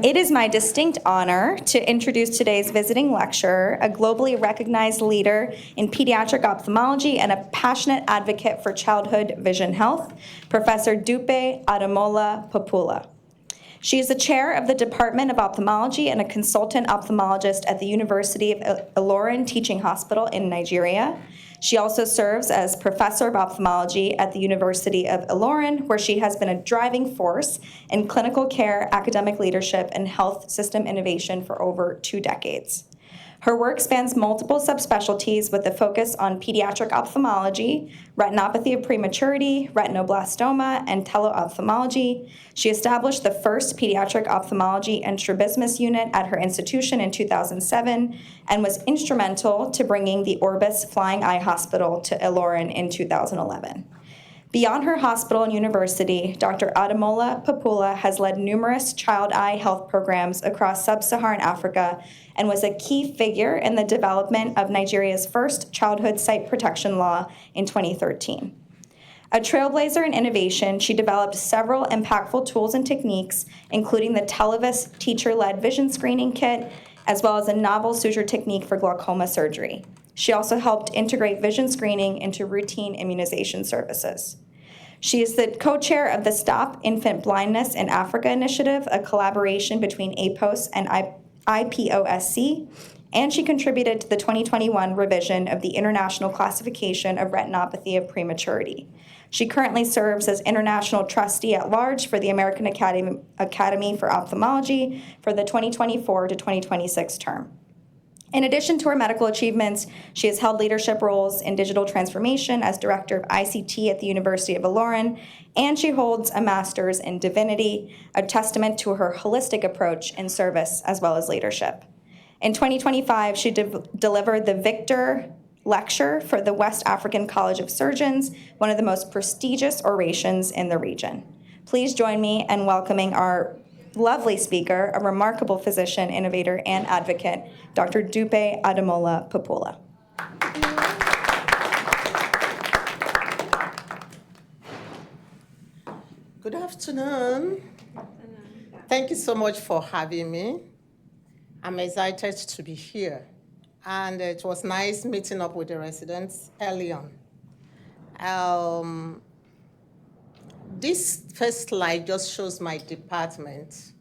It is my distinct honor to introduce today's visiting lecturer, a globally recognized leader in pediatric ophthalmology and a passionate advocate for childhood vision health, Professor Dúpé Adémólá-Pópóolá. She is the chair of the Department of Ophthalmology and a consultant ophthalmologist at the University of Ilorin Teaching Hospital in Nigeria. She also serves as professor of ophthalmology at the University of Ilorin, where she has been a driving force in clinical care, academic leadership, and health system innovation for over 2 decades. Her work spans multiple subspecialties with a focus on pediatric ophthalmology, retinopathy of prematurity, retinoblastoma, and teleophthalmology. She established the first pediatric ophthalmology and strabismus unit at her institution in 2007 and was instrumental to bringing the Orbis Flying Eye Hospital to Ilorin in 2011. Beyond her hospital and university, Dr. Adémólá-Pópóolá has led numerous child eye health programs across sub-Saharan Africa and was a key figure in the development of Nigeria's first childhood sight protection law in 2013. A trailblazer in innovation, she developed several impactful tools and techniques, including the Televis teacher-led vision screening kit, as well as a novel suture technique for glaucoma surgery. She also helped integrate vision screening into routine immunization services. She is the co-chair of the Stop Infant Blindness in Africa initiative, a collaboration between APOS and IPOSC, and she contributed to the 2021 revision of the International Classification of Retinopathy of Prematurity. She currently serves as International Trustee at Large for the American Academy for Ophthalmology for the 2024 to 2026 term. In addition to her medical achievements, she has held leadership roles in digital transformation as director of ICT at the University of Ilorin, and she holds a master's in divinity, a testament to her holistic approach in service as well as leadership. In 2025, she delivered the Victor Lecture for the West African College of Surgeons, one of the most prestigious orations in the region. Please join me in welcoming our lovely speaker, a remarkable physician, innovator, and advocate, Dr. Dúpé Adémólá-Pópóolá. Good afternoon. Thank you so much for having me. I'm excited to be here. And it was nice meeting up with the residents early on. This first slide just shows my department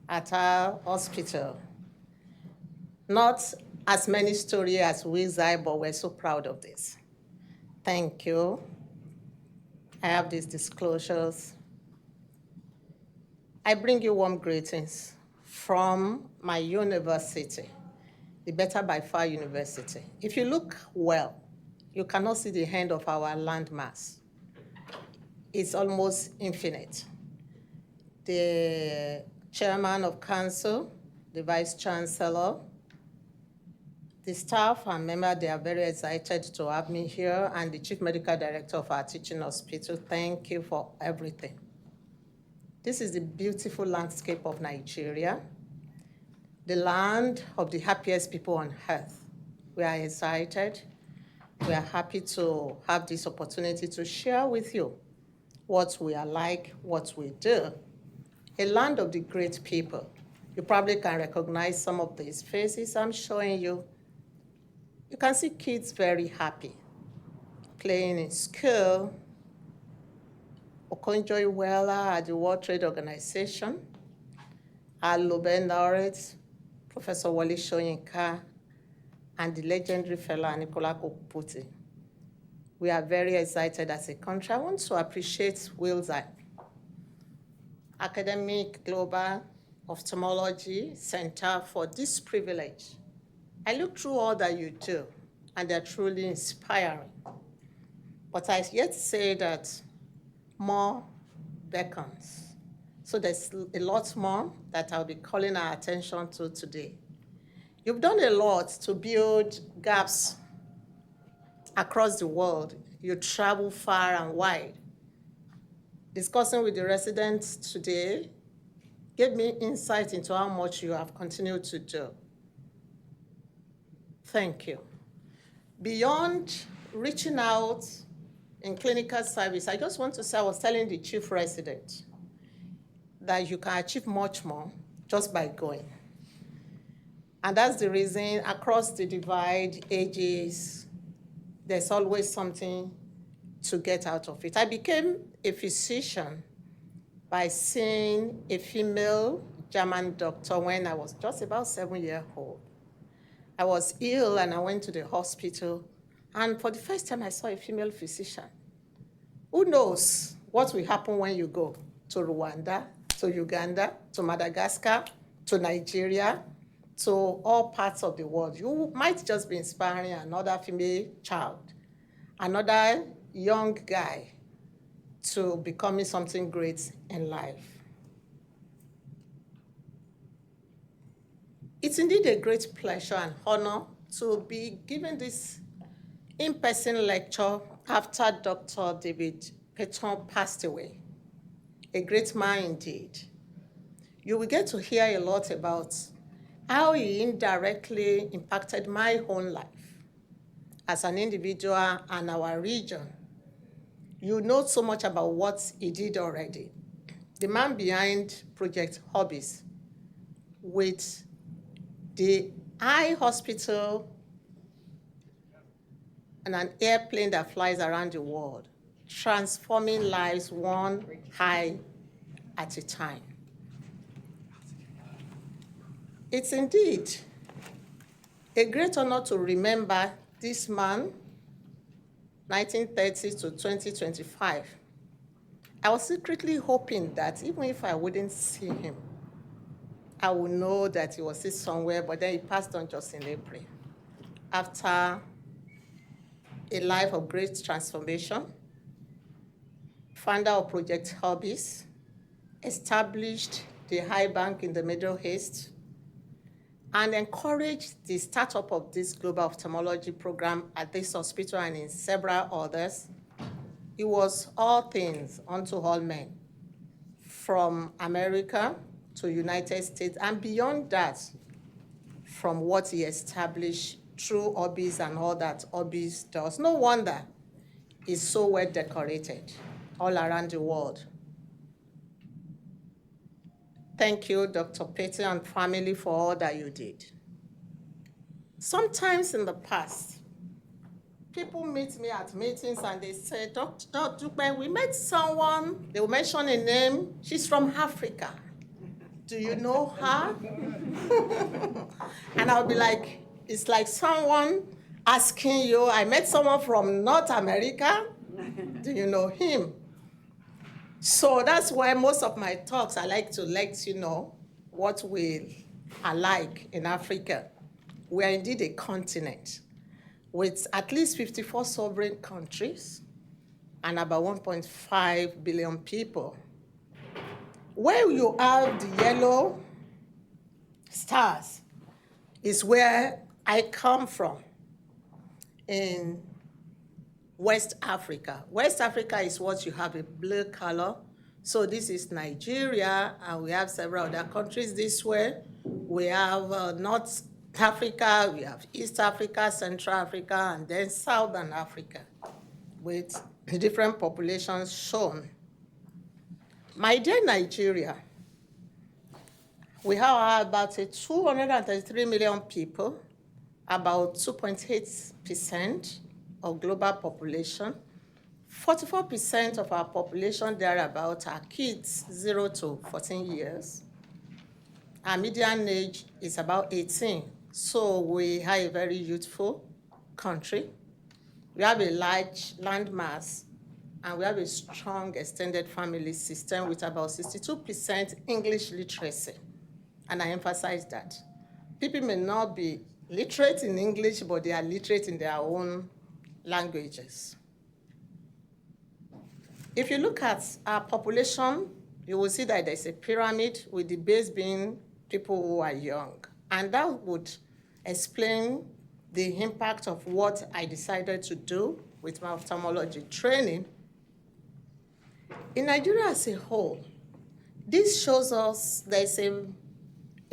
at our hospital. Not as many stories as WIZI, but we're so proud of this. Thank you. I have these disclosures. I bring you warm greetings from my university, the Better by Far University. If you look well, you cannot see the end of our landmass. It's almost infinite. The chairman of council, the vice chancellor, the staff and members, they are very excited to have me here, and the chief medical director of our teaching hospital, thank you for everything. This is the beautiful landscape of Nigeria, the land of the happiest people on earth. We are excited. We are happy to have this opportunity to share with you what we are like, what we do. A land of the great people. You probably can recognize some of these faces I'm showing you. You can see kids very happy, playing in school. Okonjo-Iweala at the World Trade Organization, our Nobel laureate, Professor Wole Soyinka, and the legendary fellow Aníkúlápó. We are very excited as a country. I want to appreciate WILSI, Academic Global Ophthalmology Center, for this privilege. I look through all that you do, and they're truly inspiring. But I yet say that more beckons. So there's a lot more that I'll be calling our attention to today. You've done a lot to build gaps across the world. You travel far and wide. Discussing with the residents today gave me insight into how much you have continued to do. Thank you. Beyond reaching out in clinical service, I just want to say, I was telling the chief resident, that you can achieve much more just by going. And that's the reason across the divide, ages, there's always something to get out of it. I became a physician by seeing a female German doctor when I was just about 7 years old. I was ill and I went to the hospital, and for the first time I saw a female physician. Who knows what will happen when you go to Rwanda, to Uganda, to Madagascar, to Nigeria, to all parts of the world. You might just be inspiring another female child, another young guy to becoming something great in life. It's indeed a great pleasure and honor to be giving this in-person lecture after Dr. David Peton passed away. A great man indeed. You will get to hear a lot about how he indirectly impacted my own life as an individual and our region. You know so much about what he did already. The man behind Project Hobbies with the eye hospital and an airplane that flies around the world, transforming lives one eye at a time. It's indeed a great honor to remember this man, 1930 to 2025. I was secretly hoping that even if I wouldn't see him, I would know that he was still somewhere, but then he passed on just in April. After a life of great transformation, founder of Project Hobbies, established the High Bank in the Middle East, and encouraged the startup of this global ophthalmology program at this hospital and in several others. He was all things unto all men, from America to United States, and beyond that, from what he established through hobbies and all that hobbies does. No wonder he's so well decorated all around the world. Thank you, Dr. Petty and family, for all that you did. Sometimes in the past, people meet me at meetings and they say, Dr. Dúpé, we met someone, they will mention a name, she's from Africa. Do you know her? And I'll be like, it's like someone asking you, I met someone from North America, do you know him? So that's why most of my talks, I like to let you know what we are like in Africa. We are indeed a continent with at least 54 sovereign countries and about 1.5 billion people. Where you have the yellow stars is where I come from in West Africa. West Africa is what you have a blue color. So this is Nigeria, and we have several other countries this way. We have North Africa, we have East Africa, Central Africa, and then Southern Africa, with different populations shown. My dear Nigeria, we have about 233 million people, about 2.8% of global population. 44% of our population thereabout are kids 0 to 14 years. Our median age is about 18, so we are a very youthful country. We have a large land mass, and we have a strong extended family system with about 62% English literacy. And I emphasize that. People may not be literate in English, but they are literate in their own languages. If you look at our population, you will see that there's a pyramid with the base being people who are young. And that would explain the impact of what I decided to do with my ophthalmology training. In Nigeria as a whole, this shows us there's a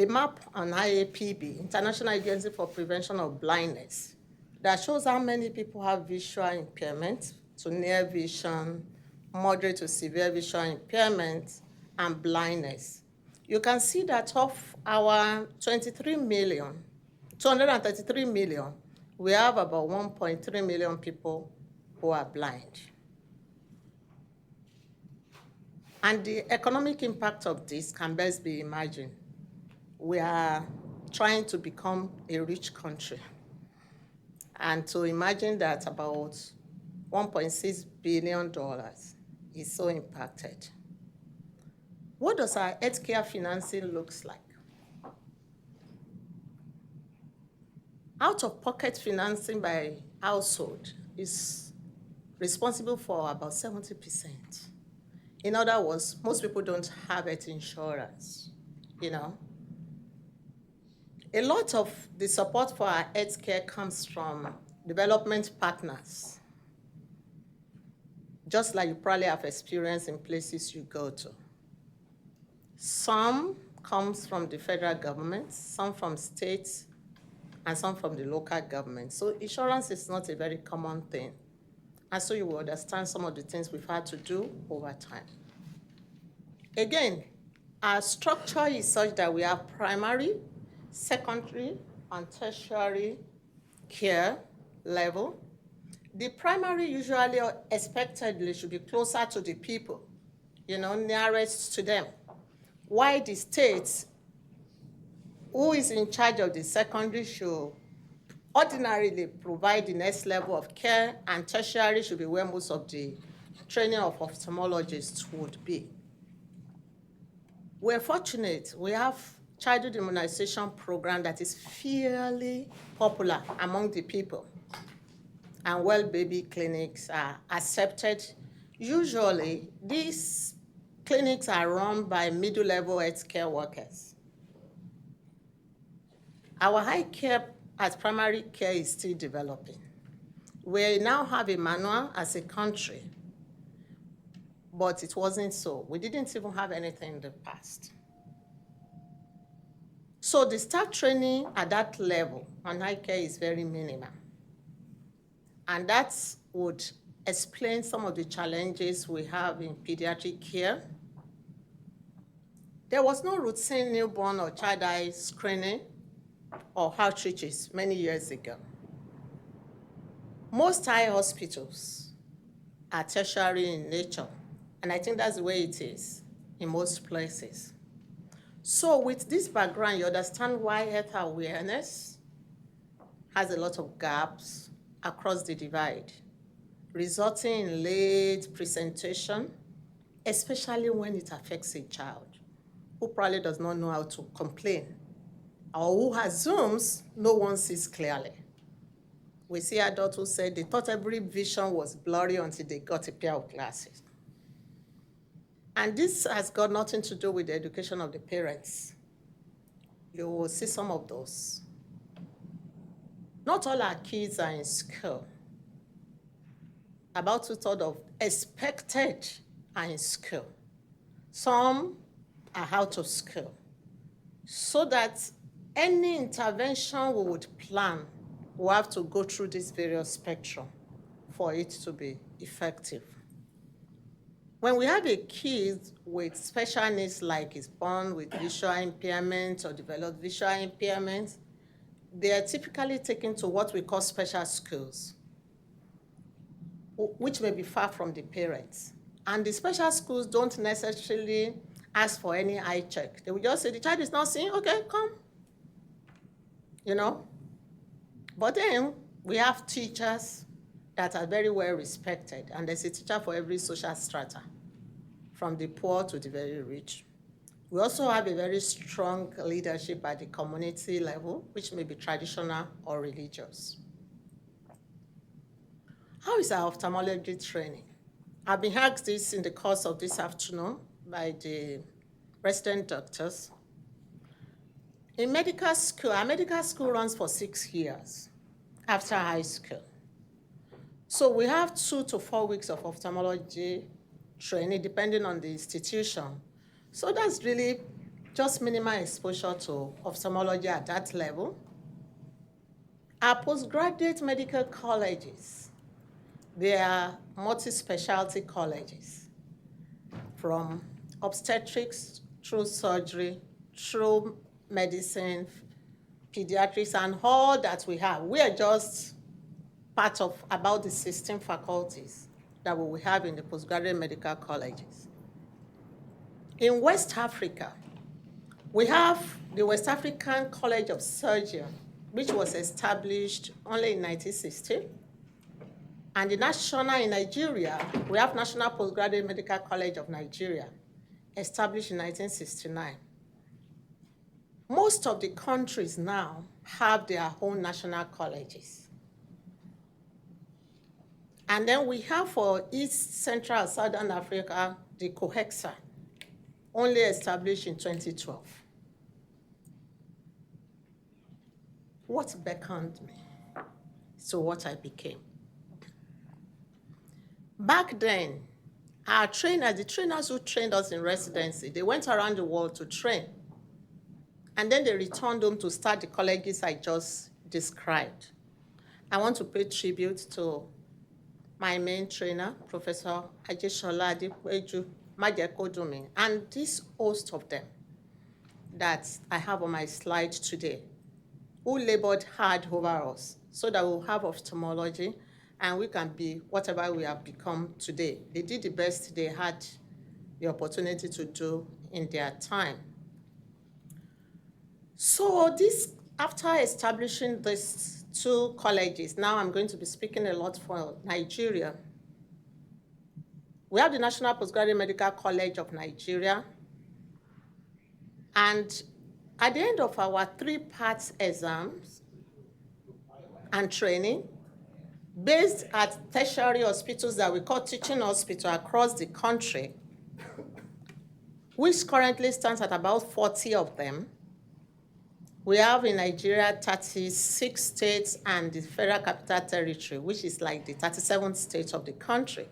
map on IAPB, International Agency for Prevention of Blindness, that shows how many people have visual impairment to near vision, moderate to severe visual impairment, and blindness. You can see that of our 233 million, we have about 1.3 million people who are blind. And the economic impact of this can best be imagined. We are trying to become a rich country. And to imagine that about $1.6 billion is so impacted. What does our healthcare financing looks like? Out-of-pocket financing by household is responsible for about 70%. In other words, most people don't have health insurance, you know. A lot of the support for our healthcare comes from development partners, just like you probably have experienced in places you go to. Some comes from the federal government, some from states, and some from the local government. So insurance is not a very common thing. And so you will understand some of the things we've had to do over time. Again, our structure is such that we have primary, secondary, and tertiary care level. The primary usually or expectedly should be closer to the people, you know, nearest to them. While the states, who is in charge of the secondary, should ordinarily provide the next level of care, and tertiary should be where most of the training of ophthalmologists would be. We're fortunate. We have childhood immunization program that is fairly popular among the people. And well baby clinics are accepted. Usually, these clinics are run by middle-level healthcare workers. Our high care as primary care is still developing. We now have a manual as a country, but it wasn't so. We didn't even have anything in the past. So the staff training at that level on high care is very minimal. And that would explain some of the challenges we have in pediatric care. There was no routine newborn or child eye screening or outreaches many years ago. Most eye hospitals are tertiary in nature, and I think that's the way it is in most places. So with this background, you understand why health awareness has a lot of gaps across the divide, resulting in late presentation, especially when it affects a child who probably does not know how to complain, or who assumes no one sees clearly. We see adults who said they thought every vision was blurry until they got a pair of glasses. And this has got nothing to do with the education of the parents. You will see some of those. Not all our kids are in school. About 2/3 of expected are in school. Some are out of school. So that any intervention we would plan will have to go through this various spectrum for it to be effective. When we have a kid with special needs, like is born with visual impairment or developed visual impairment, they are typically taken to what we call special schools, which may be far from the parents. And the special schools don't necessarily ask for any eye check. They will just say, the child is not seeing, okay, come. You know? But then we have teachers that are very well respected, and there's a teacher for every social strata, from the poor to the very rich. We also have a very strong leadership at the community level, which may be traditional or religious. How is our ophthalmology training? I've been asked this in the course of this afternoon by the resident doctors. In medical school, our medical school runs for 6 years after high school. So we have 2 to 4 weeks of ophthalmology training, depending on the institution. So that's really just minimal exposure to ophthalmology at that level. Our postgraduate medical colleges, they are multi-specialty colleges, from obstetrics, through surgery, through medicine, pediatrics, and all that we have. We are just part of about the 16 faculties that we will have in the postgraduate medical colleges. In West Africa, we have the West African College of Surgery, which was established only in 1960. And the national in Nigeria, we have National Postgraduate Medical College of Nigeria, established in 1969. Most of the countries now have their own national colleges. And then we have for East, Central, and Southern Africa, the COHEXA, only established in 2012. What beckoned me to what I became? Back then, our trainers, the trainers who trained us in residency, they went around the world to train. And then they returned home to start the colleges I just described. I want to pay tribute to my main trainer, Professor Adémólá-Pópóolá-MD, and this host of them that I have on my slide today, who labored hard over us so that we'll have ophthalmology and we can be whatever we have become today. They did the best they had the opportunity to do in their time. So this, after establishing these two colleges, now I'm going to be speaking a lot for Nigeria. We have the National Postgraduate Medical College of Nigeria, and at the end of our 3-part exams and training, based at tertiary hospitals that we call teaching hospitals across the country, which currently stands at about 40 of them. We have in Nigeria 36 states and the Federal Capital Territory, which is like the 37th state of the country.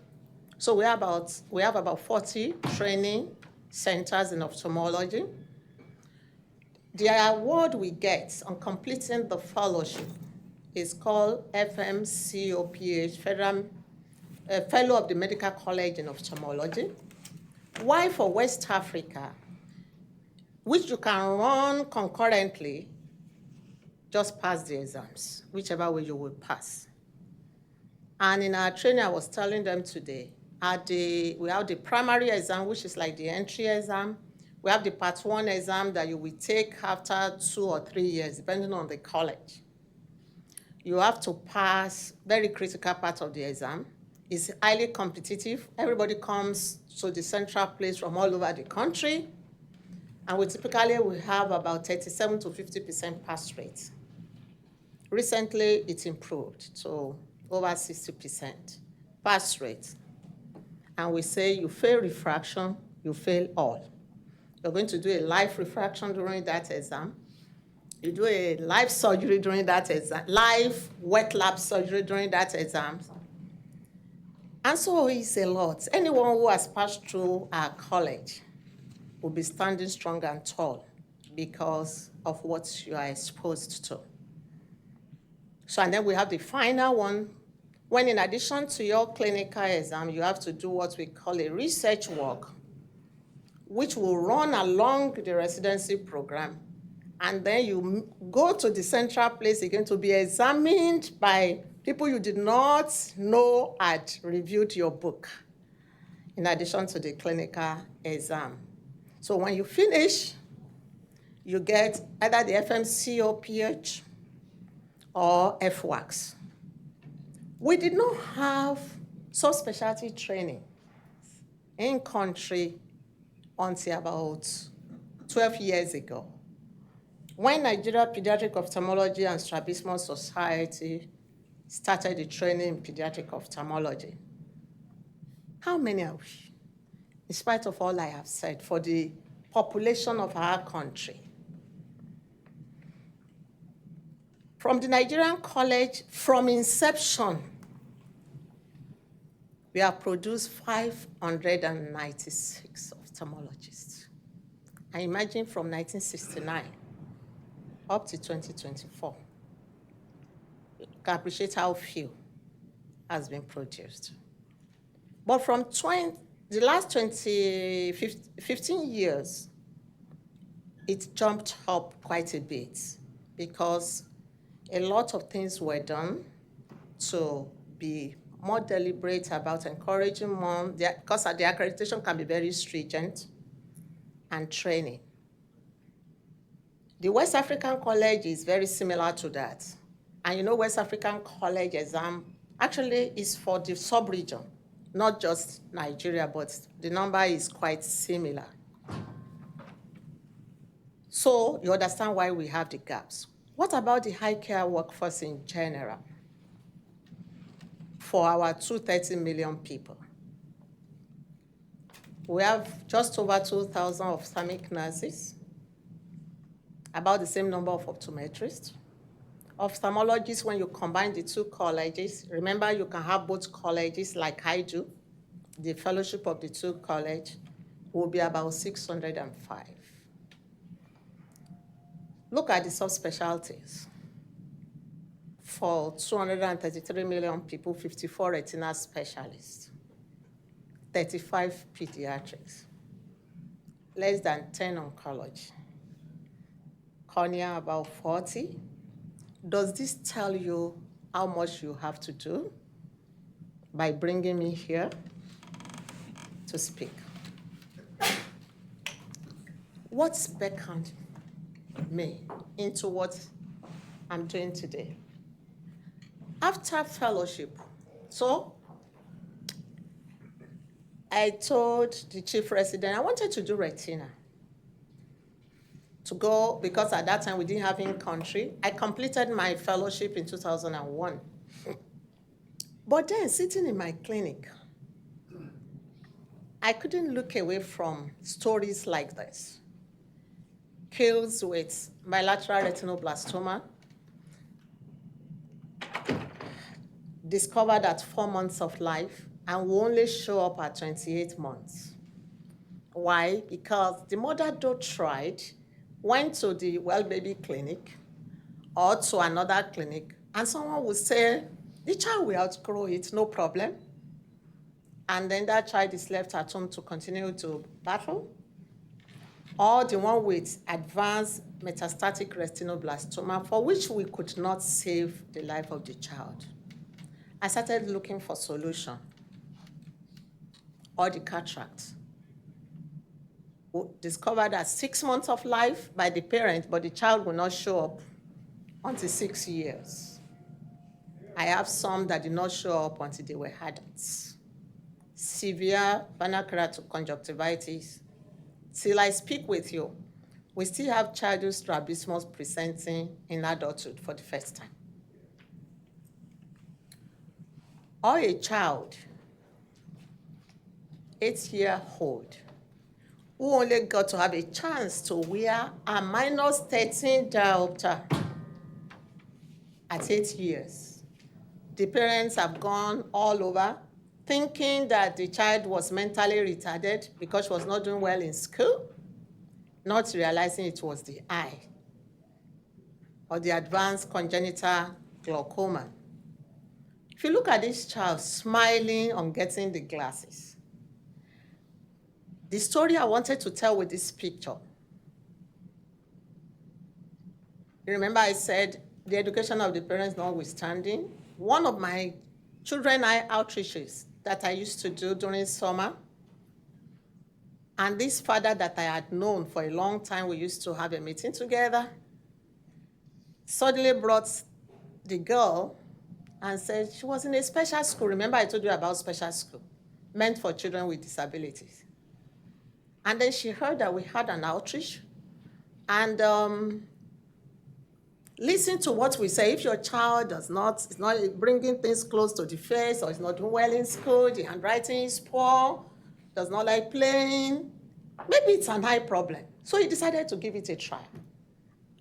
So we have about 40 training centers in ophthalmology. The award we get on completing the fellowship is called FMCOph, Fellow of the Medical College in Ophthalmology. Why for West Africa, which you can run concurrently, just pass the exams, whichever way you will pass. And in our training, I was telling them today, we have the primary exam, which is like the entry exam. We have the part 1 exam that you will take after 2 or 3 years, depending on the college. You have to pass very critical part of the exam. It's highly competitive. Everybody comes to the central place from all over the country. And we typically will have about 37 to 50% pass rate. Recently, it improved to over 60% pass rate. And we say you fail refraction, you fail all. You're going to do a live refraction during that exam. You do a live surgery during that exam, live wet lab surgery during that exam. And so it's a lot. Anyone who has passed through our college will be standing strong and tall because of what you are exposed to. So, and then we have the final one, when in addition to your clinical exam, you have to do what we call a research work, which will run along the residency program. And then you go to the central place again to be examined by people you did not know had reviewed your book, in addition to the clinical exam. So when you finish, you get either the FMCOph or FWACS. We did not have subspecialty training in country until about 12 years ago, when Nigeria Pediatric Ophthalmology and Strabismus Society started the training in pediatric ophthalmology. How many are we? In spite of all I have said, for the population of our country. From the Nigerian College, from inception, we have produced 596 ophthalmologists. I imagine from 1969 up to 2024. You can appreciate how few has been produced. But from The last 15 years, it jumped up quite a bit because a lot of things were done to be more deliberate about encouraging more, because the accreditation can be very stringent, and training. The West African College is very similar to that. And you know, West African College exam actually is for the sub-region, not just Nigeria, but the number is quite similar. So you understand why we have the gaps. What about the high care workforce in general for our 230 million people? We have just over 2,000 ophthalmic nurses, about the same number of optometrists. Ophthalmologists, when you combine the two colleges, remember you can have both colleges like I do, the fellowship of the two colleges will be about 605. Look at the subspecialties. For 233 million people, 54 retina specialists, 35 pediatrics, less than 10 oncology, cornea about 40. Does this tell you how much you have to do by bringing me here to speak? What's beckoned me into what I'm doing today? After fellowship, so I told the chief resident I wanted to do retina. To go, because at that time we didn't have in country. I completed my fellowship in 2001. But then sitting in my clinic, I couldn't look away from stories like this. Kids with bilateral retinoblastoma, discovered at 4 months of life and will only show up at 28 months. Why? Because the mother though tried, went to the well baby clinic or to another clinic, and someone would say, the child will outgrow it, no problem. And then that child is left at home to continue to battle. Or the one with advanced metastatic retinoblastoma, for which we could not save the life of the child. I started looking for solution. Or the cataract. Discovered at 6 months of life by the parent, but the child will not show up until 6 years. I have some that did not show up until they were adults. Severe vernacular conjunctivitis. Till I speak with you, we still have childhood strabismus presenting in adulthood for the first time. Or a child, 8-year-old, who only got to have a chance to wear a -13 diopter at 8 years. The parents have gone all over thinking that the child was mentally retarded because she was not doing well in school, not realizing it was the eye or the advanced congenital glaucoma. If you look at this child smiling on getting the glasses, the story I wanted to tell with this picture. You remember I said the education of the parents notwithstanding. One of my children eye outreaches that I used to do during summer, and this father that I had known for a long time, we used to have a meeting together, suddenly brought the girl and said she was in a special school. Remember I told you about special school, meant for children with disabilities. And then she heard that we had an outreach, and listen to what we say. If your child is not bringing things close to the face, or is not doing well in school, the handwriting is poor, does not like playing, maybe it's an eye problem. So he decided to give it a try.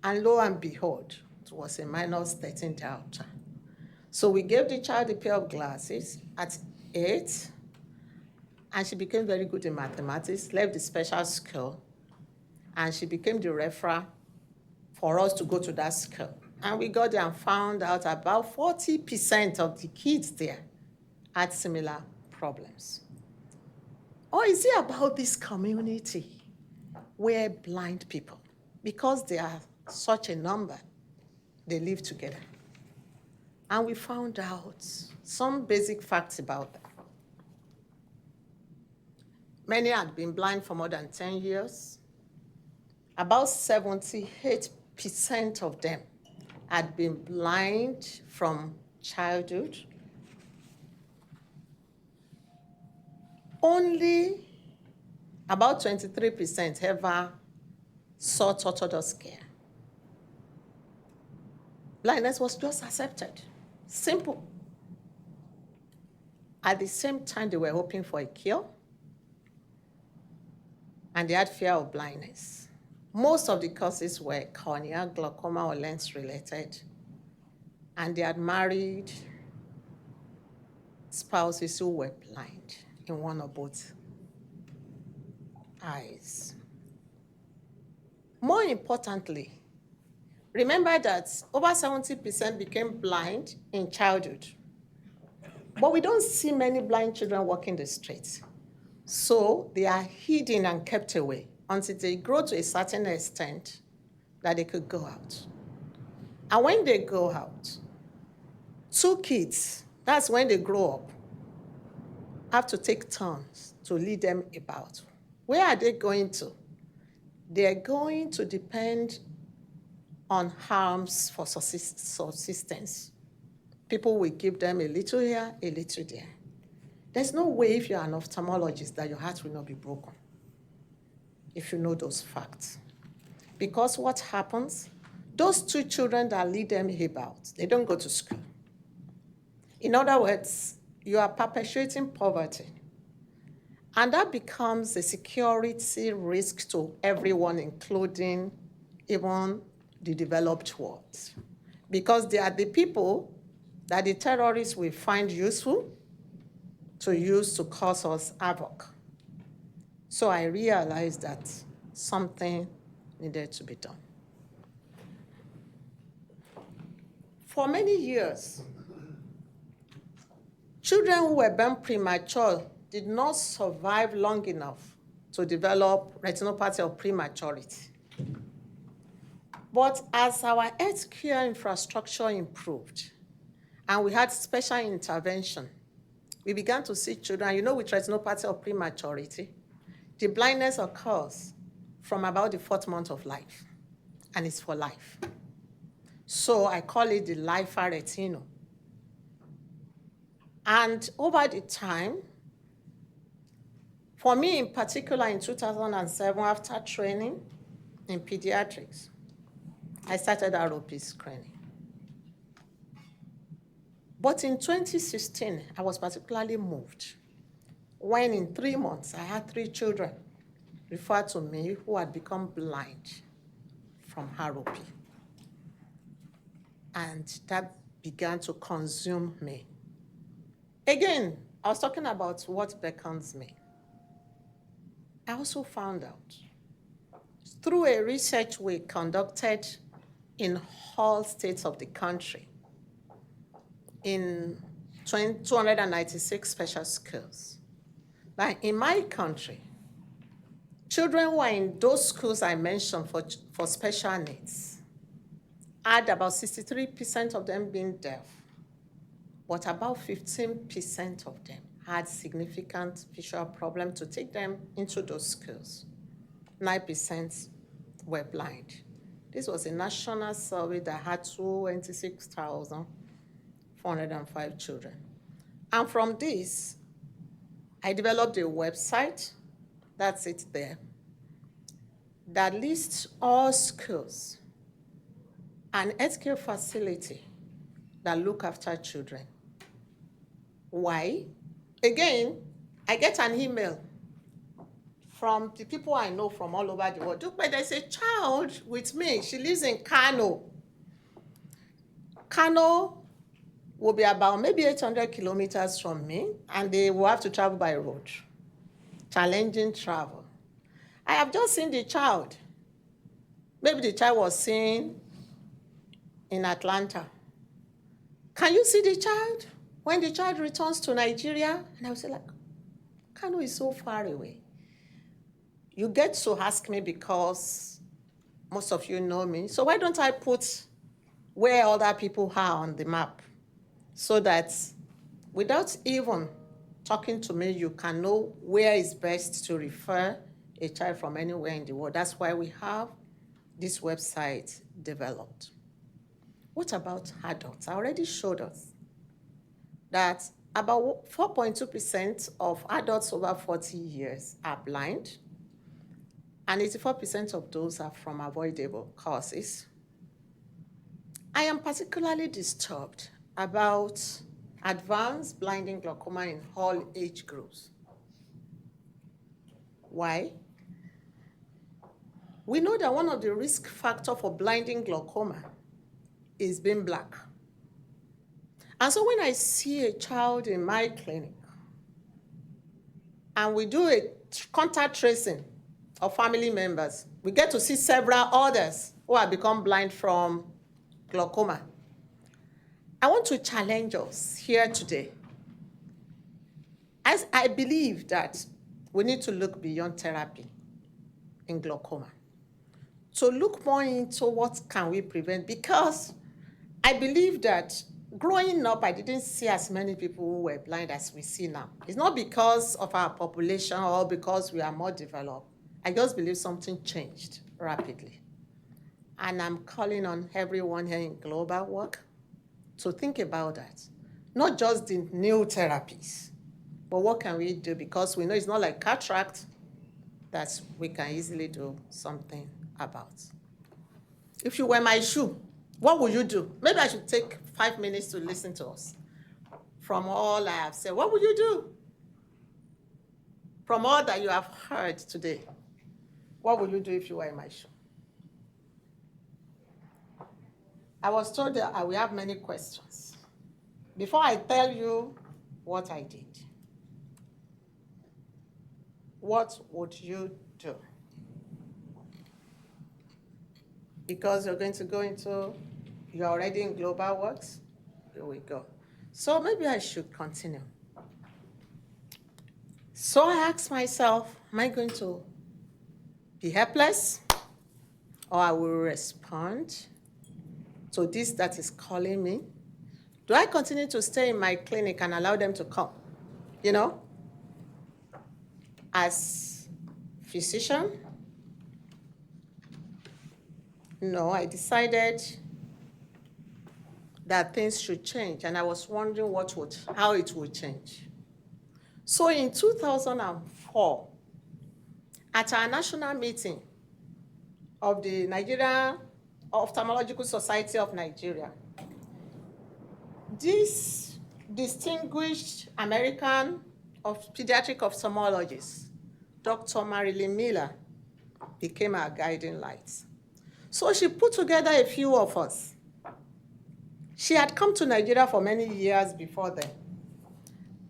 And lo and behold, it was a -13 diopter. So we gave the child a pair of glasses at 8, and she became very good in mathematics, left the special school, and she became the referral for us to go to that school. And we got there and found out about 40% of the kids there had similar problems. Or is it about this community where blind people, because they are such a number, they live together? And we found out some basic facts about them. Many had been blind for more than 10 years. About 78% of them had been blind from childhood. Only about 23% ever sought orthodox care. Blindness was just accepted. Simple. At the same time, they were hoping for a cure, and they had fear of blindness. Most of the causes were cornea, glaucoma, or lens-related, and they had married spouses who were blind in one or both eyes. More importantly, remember that over 70% became blind in childhood. But we don't see many blind children walking the streets. So they are hidden and kept away until they grow to a certain extent that they could go out. And when they go out, 2 kids, that's when they grow up, have to take turns to lead them about. Where are they going to? They're going to depend on harms for subsistence. People will give them a little here, a little there. There's no way if you're an ophthalmologist that your heart will not be broken if you know those facts. Because what happens, those 2 children that lead them about, they don't go to school. In other words, you are perpetuating poverty. And that becomes a security risk to everyone, including even the developed world. Because they are the people that the terrorists will find useful to use to cause us havoc. So I realized that something needed to be done. For many years, children who were born premature did not survive long enough to develop retinopathy of prematurity. But as our healthcare infrastructure improved and we had special intervention, we began to see children, with retinopathy of prematurity, the blindness occurs from about the 4th month of life, and it's for life. So I call it the life retino. And over the time, for me in particular in 2007, after training in pediatrics, I started ROP screening. But in 2016, I was particularly moved when in 3 months, I had 3 children referred to me who had become blind from ROP. And that began to consume me. Again, I was talking about what beckons me. I also found out through a research we conducted in all states of the country, in 296 special schools. Like in my country, children who are in those schools I mentioned for special needs had about 63% of them being deaf, but about 15% of them had significant visual problems to take them into those schools. 9% were blind. This was a national survey that had 26,405 children. And from this, I developed a website, that's it there, that lists all schools and healthcare facility that look after children. Why? Again, I get an email from the people I know from all over the world. Dúpé, there's a child with me. She lives in Kano. Kano will be about maybe 800 kilometers from me, and they will have to travel by road. Challenging travel. I have just seen the child. Maybe the child was seen in Atlanta. Can you see the child when the child returns to Nigeria? And I was like, Kano is so far away. You get to ask me because most of you know me. So why don't I put where other people are on the map so that without even talking to me, you can know where is best to refer a child from anywhere in the world. That's why we have this website developed. What about adults? I already showed us that about 4.2% of adults over 40 years are blind, and 84% of those are from avoidable causes. I am particularly disturbed about advanced blinding glaucoma in all age groups. Why? We know that one of the risk factors for blinding glaucoma is being black. And so when I see a child in my clinic and we do a contact tracing of family members, we get to see several others who have become blind from glaucoma. I want to challenge us here today. As I believe that we need to look beyond therapy in glaucoma, to look more into what can we prevent, because I believe that growing up, I didn't see as many people who were blind as we see now. It's not because of our population or because we are more developed. I just believe something changed rapidly. And I'm calling on everyone here in global work to think about that. Not just the new therapies, but what can we do? Because we know it's not like cataract that we can easily do something about. If you were my shoe, what would you do? Maybe I should take 5 minutes to listen to us. From all I have said, what would you do? From all that you have heard today, what would you do if you were in my shoe? I was told that I will have many questions. Before I tell you what I did, what would you do? Because you're going to go into, you're already in global works, here we go. So maybe I should continue. So I asked myself, am I going to be helpless, or I will respond to this that is calling me? Do I continue to stay in my clinic and allow them to come? You know, as physician, no, I decided that things should change, and I was wondering how it would change. So in 2004, at our national meeting of the Nigerian Ophthalmological Society of Nigeria, this distinguished American pediatric ophthalmologist, Dr. Marilyn Miller, became our guiding light. So she put together a few of us. She had come to Nigeria for many years before then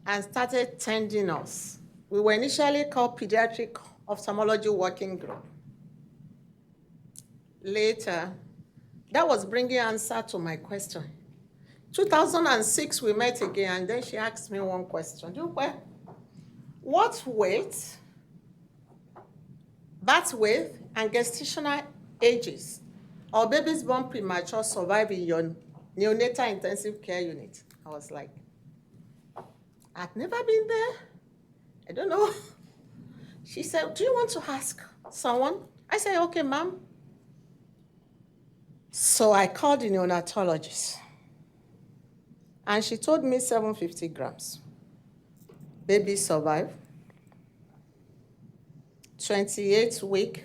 and started tending us. We were initially called Pediatric Ophthalmology Working Group. Later, that was bringing answer to my question. 2006, we met again, and then she asked me one question. Dúpé, what weight, birth weight, and gestational ages of babies born premature survive in your neonatal intensive care unit? I was like, I've never been there. I don't know. She said, do you want to ask someone? I said, okay, ma'am. So I called the neonatologist, and she told me 750 grams. Babies survive. 28-week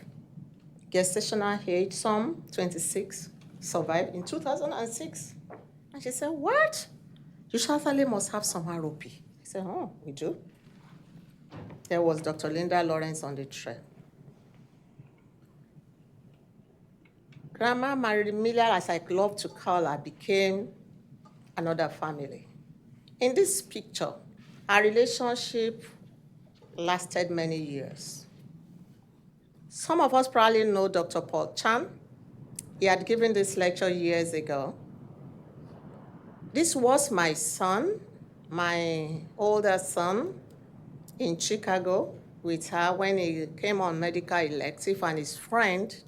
gestational age, some 26 survived in 2006. And she said, what? You certainly must have some ROP. I said, oh, we do. There was Dr. Linda Lawrence on the trail. Grandma Marilyn Miller, as I love to call her, became another family. In this picture, our relationship lasted many years. Some of us probably know Dr. Paul Chan. He had given this lecture years ago. This was my son, my older son. in Chicago with her when he came on medical elective and his friend.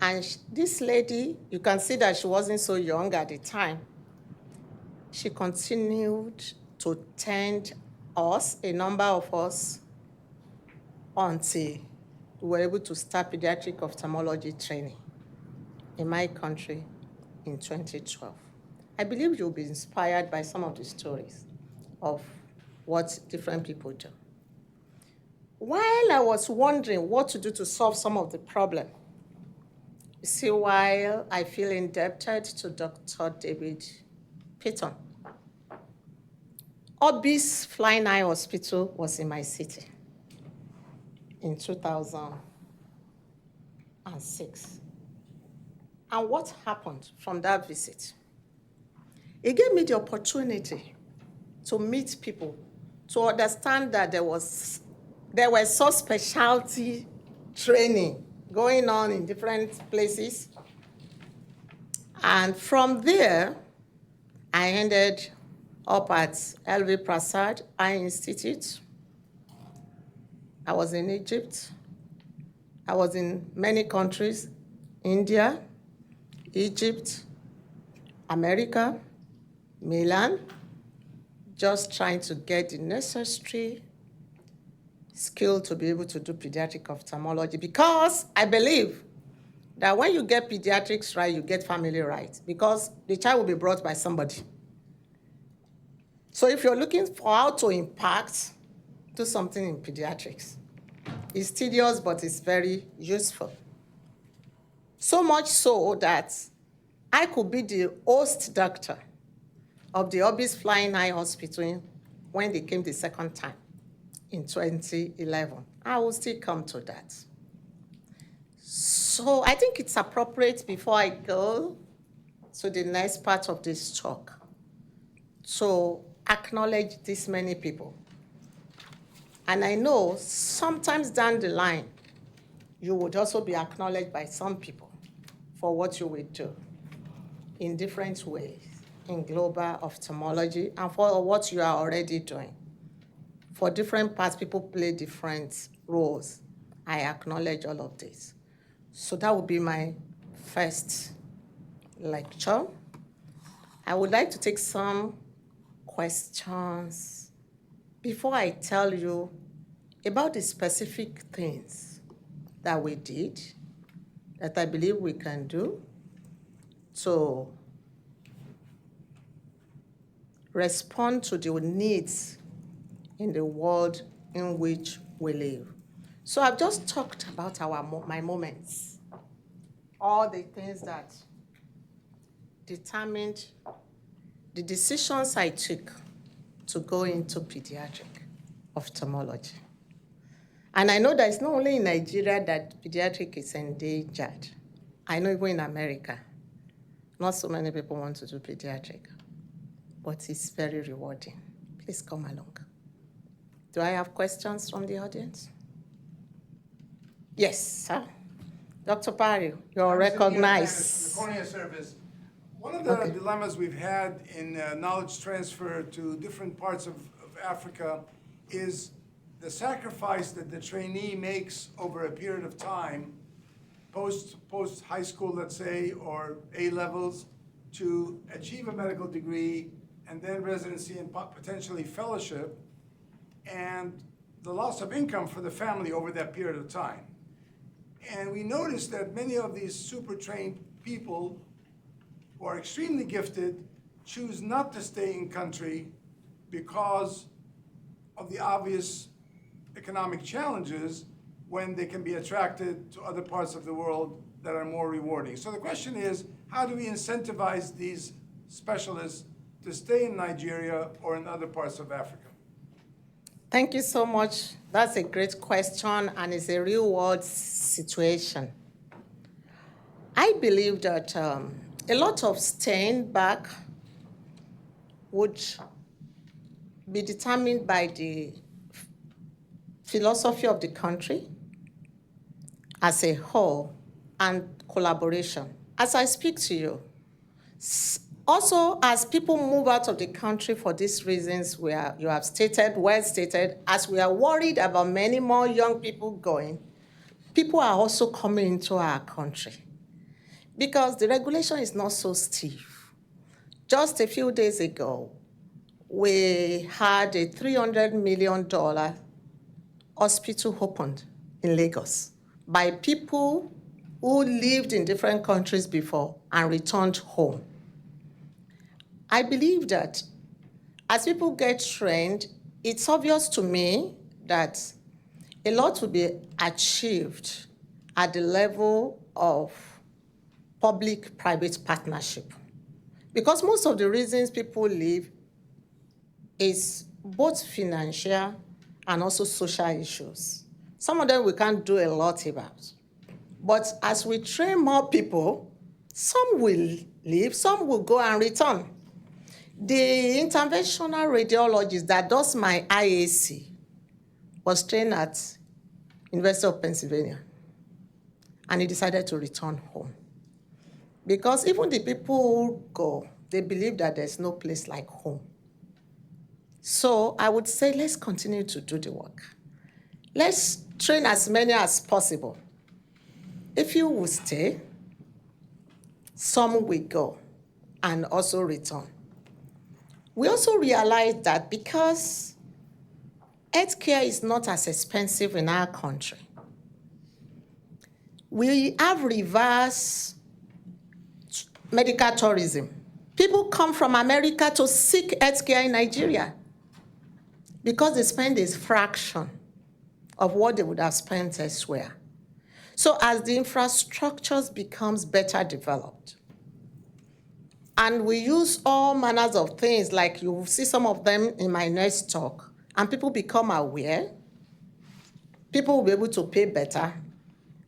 And this lady, you can see that she wasn't so young at the time. She continued to tend us, a number of us, until we were able to start pediatric ophthalmology training in my country in 2012. I believe you'll be inspired by some of the stories of what different people do. While I was wondering what to do to solve some of the problem, you see, while I feel indebted to Dr. David Payton, Obi's Flying Eye Hospital was in my city in 2006. And what happened from that visit? It gave me the opportunity to meet people, to understand that there were so specialty training going on in different places. And from there, I ended up at LV Prasad Eye Institute. I was in Egypt. I was in many countries, India, Egypt, America, Milan, just trying to get the necessary skill to be able to do pediatric ophthalmology, because I believe that when you get pediatrics right, you get family right, because the child will be brought by somebody. So if you're looking for how to impact, do something in pediatrics. It's tedious, but it's very useful. So much so that I could be the host doctor of the Obi's Flying Eye Hospital when they came the second time in 2011. I will still come to that. So I think it's appropriate before I go to the next part of this talk to acknowledge this many people. And I know sometimes down the line, you would also be acknowledged by some people for what you will do in different ways in global ophthalmology and for what you are already doing. For different parts, people play different roles. I acknowledge all of this. So that would be my first lecture. I would like to take some questions before I tell you about the specific things that we did, that I believe we can do to respond to the needs in the world in which we live. So I've just talked about my moments, all the things that determined the decisions I took to go into pediatric ophthalmology. And I know that it's not only in Nigeria that pediatric is endangered. I know even in America, not so many people want to do pediatric, but it's very rewarding. Please come along. Do I have questions from the audience? Yes, sir. Dr. Parry, you're recognized. From the Cornea Service. One of the dilemmas we've had in knowledge transfer to different parts of Africa is the sacrifice that the trainee makes over a period of time, post high school, let's say, or A levels, to achieve a medical degree and then residency and potentially fellowship, and the loss of income for the family over that period of time. And we noticed that many of these super trained people who are extremely gifted choose not to stay in country because of the obvious economic challenges when they can be attracted to other parts of the world that are more rewarding. So the question is, how do we incentivize these specialists to stay in Nigeria or in other parts of Africa? Thank you so much. That's a great question, and it's a real-world situation. I believe that a lot of staying back would be determined by the philosophy of the country as a whole and collaboration. As I speak to you, Also, as people move out of the country for these reasons you have stated, well stated, as we are worried about many more young people going, people are also coming into our country because the regulation is not so stiff. Just a few days ago, we had a $300 million hospital opened in Lagos by people who lived in different countries before and returned home. I believe that as people get trained, it's obvious to me that a lot will be achieved at the level of public-private partnership. Because most of the reasons people leave is both financial and also social issues. Some of them we can't do a lot about. But as we train more people, some will leave, some will go and return. The interventional radiologist that does my IAC was trained at University of Pennsylvania, and he decided to return home. Because even the people who go, they believe that there's no place like home. So I would say let's continue to do the work. Let's train as many as possible. If you will stay, some will go and also return. We also realize that because healthcare is not as expensive in our country, we have reverse medical tourism. People come from America to seek healthcare in Nigeria because they spend a fraction of what they would have spent elsewhere. So as the infrastructures becomes better developed, and we use all manners of things, like you will see some of them in my next talk, and people become aware, people will be able to pay better,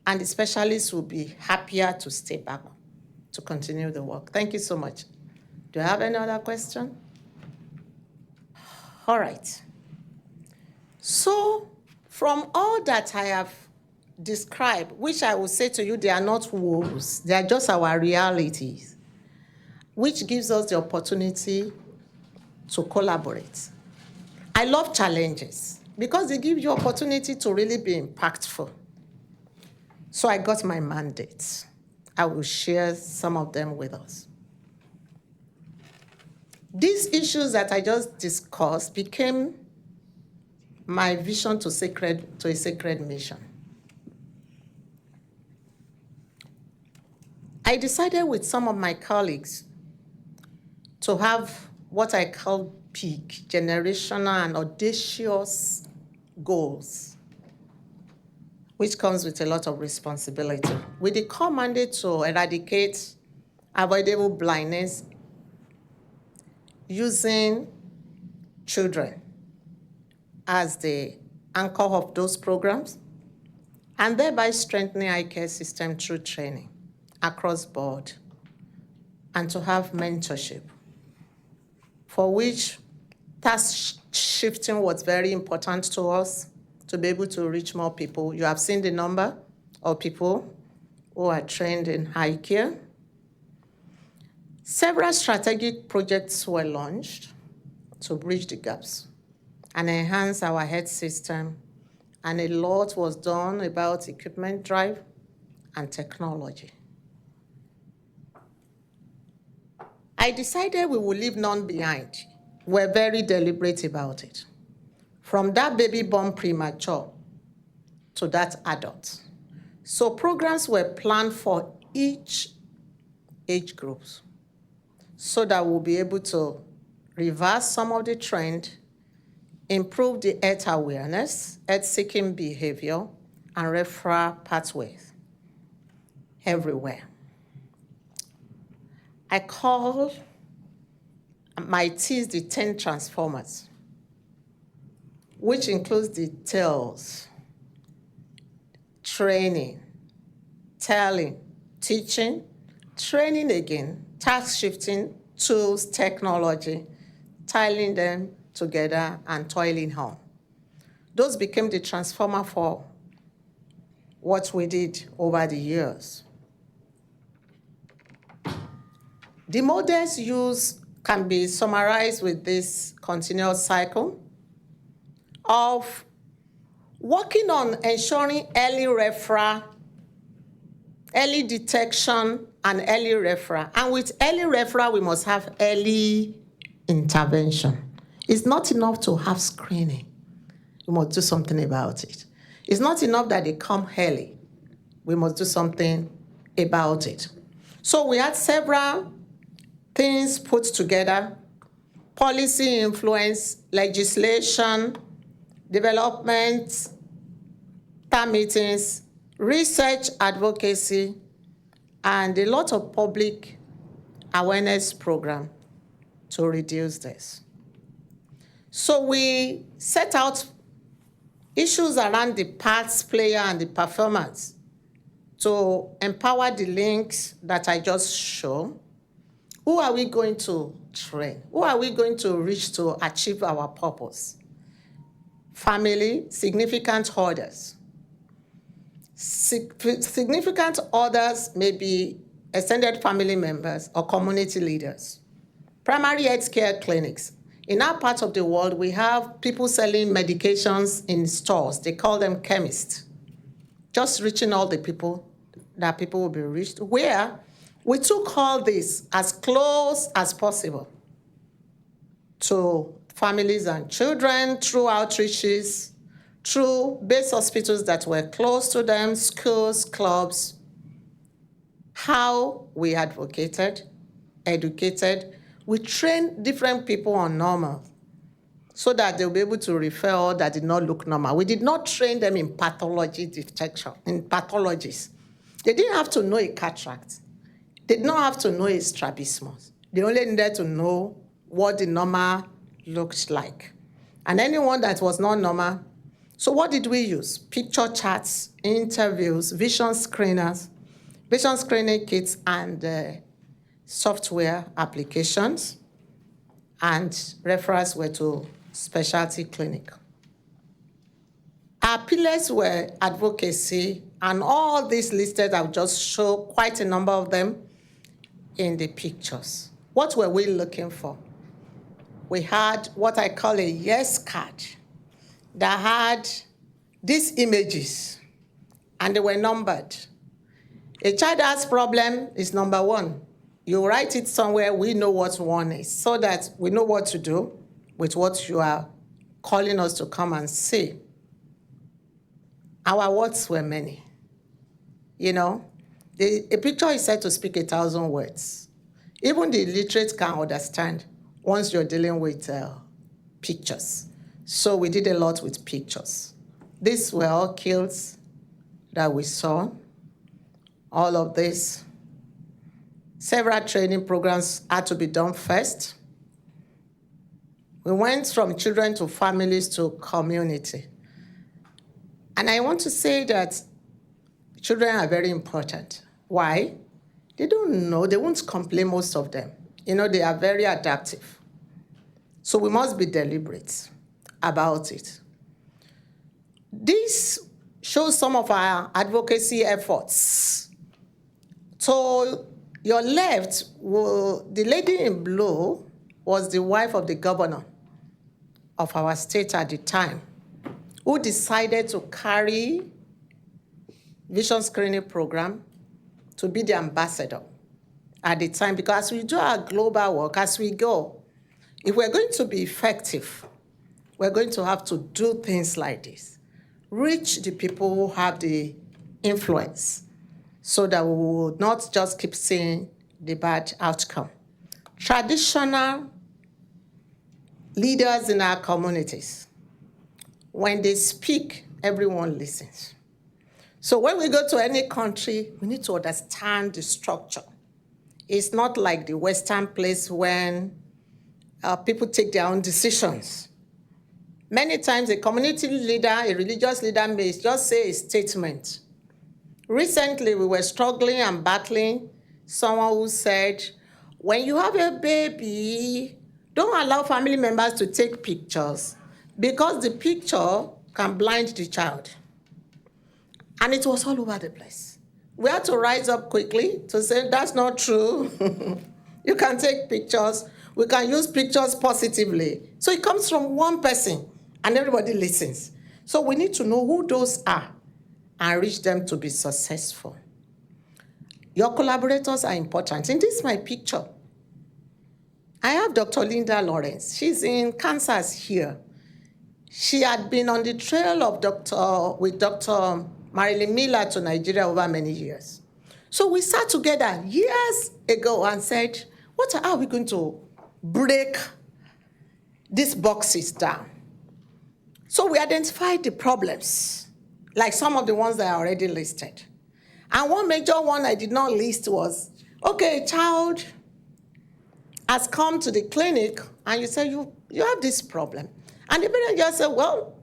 and the specialists will be happier to stay back to continue the work. Thank you so much. Do you have any other question? All right. So from all that I have described, which I will say to you, they are not woes, they are just our realities, which gives us the opportunity to collaborate. I love challenges because they give you opportunity to really be impactful. So I got my mandate. I will share some of them with us. These issues that I just discussed became my vision to a sacred mission. I decided with some of my colleagues to have what I call peak, generational and audacious goals, which comes with a lot of responsibility, with the core mandate to eradicate avoidable blindness using children as the anchor of those programs, and thereby strengthening eye care system through training across board, and to have mentorship, for which task shifting was very important to us to be able to reach more people. You have seen the number of people who are trained in eye care. Several strategic projects were launched to bridge the gaps and enhance our health system, and a lot was done about equipment drive and technology. I decided we would leave none behind. We're very deliberate about it. From that baby born premature to that adult. So programs were planned for each age groups so that we'll be able to reverse some of the trend, improve the health awareness, health-seeking behavior, and referral pathways everywhere. I call my T's the 10 transformers, which includes details, training, telling, teaching, training again, task shifting, tools, technology, tiling them together and toiling home. Those became the transformer for what we did over the years. The models used can be summarized with this continuous cycle of working on ensuring early referral, early detection, and early referral. And with early referral, we must have early intervention. It's not enough to have screening. We must do something about it. It's not enough that they come early. We must do something about it. So we had several things put together: policy influence, legislation, development, town meetings, research advocacy, and a lot of public awareness program to reduce this. So we set out issues around the parts player and the performance to empower the links that I just showed. Who are we going to train? Who are we going to reach to achieve our purpose? Family, significant others. Significant others may be extended family members or community leaders. Primary health care clinics. In our part of the world, we have people selling medications in stores. They call them chemists. Just reaching all the people that people will be reached, where we took all this as close as possible to families and children through outreaches, through base hospitals that were close to them, schools, clubs, how we advocated, educated. We trained different people on normal so that they'll be able to refer all that did not look normal. We did not train them in pathology detection, in pathologies. They didn't have to know a cataract. They did not have to know a strabismus. They only needed to know what the normal looked like. And anyone that was not normal. So what did we use? Picture charts, interviews, vision screeners, vision screening kits, and software applications, and referrals were to specialty clinic. Our pillars were advocacy, and all these listed, I'll just show quite a number of them in the pictures. What were we looking for? We had what I call a yes card that had these images, and they were numbered. A child has problem is number 1. You write it somewhere, we know what 1 is, so that we know what to do with what you are calling us to come and see. Our words were many. You know, a picture is said to speak 1,000 words. Even the illiterate can understand once you're dealing with pictures. So we did a lot with pictures. These were all kills that we saw. All of this. Several training programs had to be done first. We went from children to families to community. And I want to say that children are very important. Why? They don't know, they won't complain, most of them. You know, they are very adaptive. So we must be deliberate about it. This shows some of our advocacy efforts. So your left, the lady in blue was the wife of the governor of our state at the time, who decided to carry vision screening program to be the ambassador at the time, because as we do our global work, as we go, if we're going to be effective, we're going to have to do things like this. Reach the people who have the influence so that we will not just keep seeing the bad outcome. Traditional leaders in our communities, when they speak, everyone listens. So when we go to any country, we need to understand the structure. It's not like the Western place when people take their own decisions. Many times a community leader, a religious leader may just say a statement. Recently, we were struggling and battling someone who said, when you have a baby, don't allow family members to take pictures because the picture can blind the child. And it was all over the place. We had to rise up quickly to say, that's not true. You can take pictures. We can use pictures positively. So it comes from one person, and everybody listens. So we need to know who those are and reach them to be successful. Your collaborators are important. In this my picture, I have Dr. Linda Lawrence. She's in Kansas here. She had been on the trail of with Dr. Marilyn Miller to Nigeria over many years. So we sat together years ago and said, what are we going to break these boxes down? So we identified the problems, like some of the ones that are already listed. And one major one I did not list was, okay, a child has come to the clinic and you say, you have this problem. And the parent just said, well,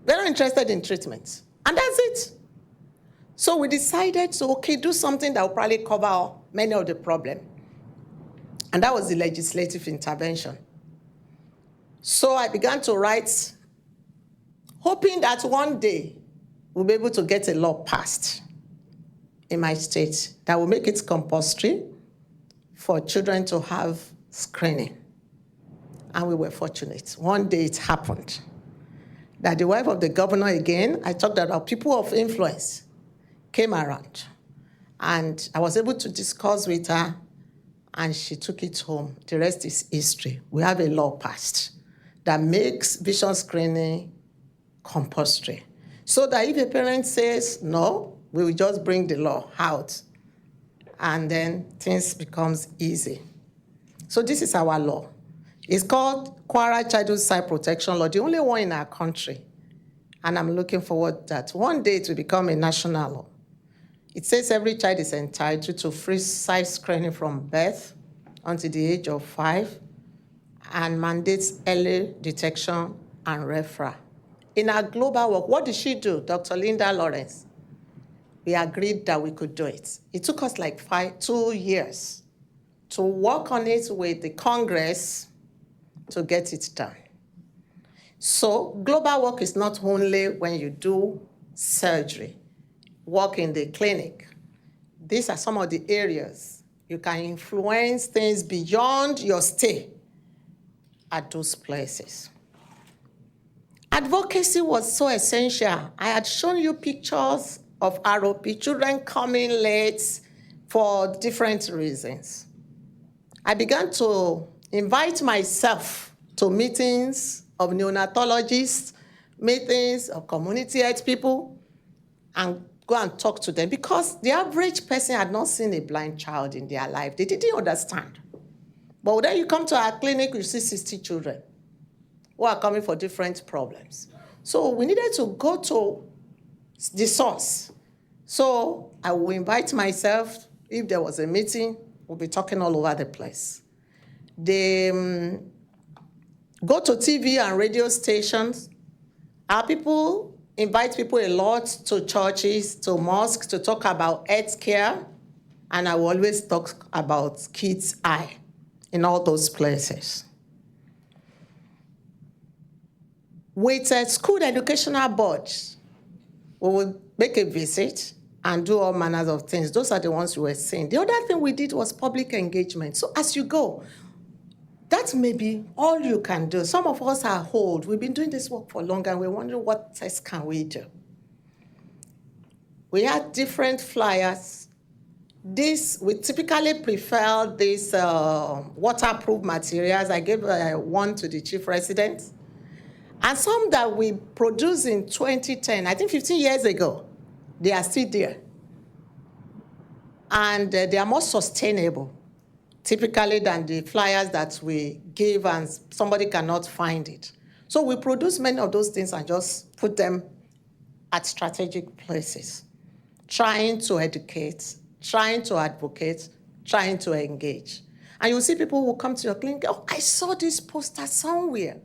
they're not interested in treatment. And that's it. So we decided to, okay, do something that will probably cover many of the problems. And that was the legislative intervention. So I began to write, hoping that one day we'll be able to get a law passed in my state that will make it compulsory for children to have screening. And we were fortunate. One day it happened that the wife of the governor again, I talked about people of influence, came around. And I was able to discuss with her, and she took it home. The rest is history. We have a law passed that makes vision screening compulsory. So that if a parent says no, we will just bring the law out. And then things becomes easy. So this is our law. It's called Kwara Childhood Sight Protection Law, the only one in our country. And I'm looking forward that one day it will become a national law. It says every child is entitled to free sight screening from birth until the age of 5 and mandates early detection and referral. In our global work, what did she do, Dr. Linda Lawrence? We agreed that we could do it. It took us like 2 years to work on it with the Congress to get it done. So global work is not only when you do surgery, work in the clinic. These are some of the areas you can influence things beyond your stay at those places. Advocacy was so essential. I had shown you pictures of ROP, children coming late for different reasons. I began to invite myself to meetings of neonatologists, meetings of community health people, and go and talk to them because the average person had not seen a blind child in their life. They didn't understand. But then you come to our clinic, you see 60 children who are coming for different problems. So we needed to go to the source. So I will invite myself. If there was a meeting, we'll be talking all over the place. They go to TV and radio stations. Our people invite people a lot to churches, to mosques, to talk about health care. And I will always talk about kids' eye in all those places. With a school educational board, we will make a visit and do all manners of things. Those are the ones you were seeing. The other thing we did was public engagement. So as you go, that may be all you can do. Some of us are old. We've been doing this work for long, and we're wondering what tests can we do. We had different flyers. We typically prefer these waterproof materials. I gave one to the chief resident. And some that we produced in 2010, I think 15 years ago, they are still there. And they are more sustainable, typically, than the flyers that we give and somebody cannot find it. So we produce many of those things and just put them at strategic places, trying to educate, trying to advocate, trying to engage. And you'll see people who come to your clinic, oh, I saw this poster somewhere.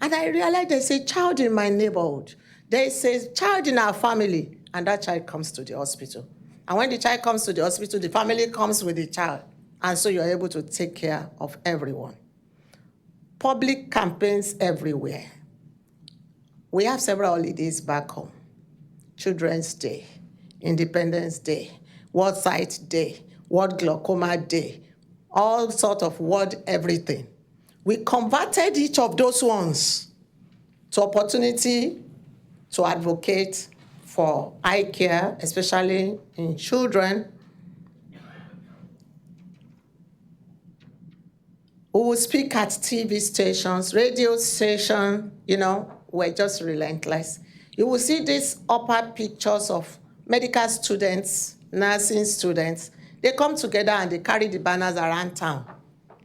And I realized there's a child in my neighborhood. There's a child in our family, and that child comes to the hospital. And when the child comes to the hospital, the family comes with the child. And so you're able to take care of everyone. Public campaigns everywhere. We have several holidays back home. Children's Day, Independence Day, World Sight Day, World Glaucoma Day. all sort of word everything. We converted each of those ones to opportunity to advocate for eye care, especially in children. We will speak at TV stations, radio stations, we're just relentless. You will see these upper pictures of medical students, nursing students. They come together and they carry the banners around town.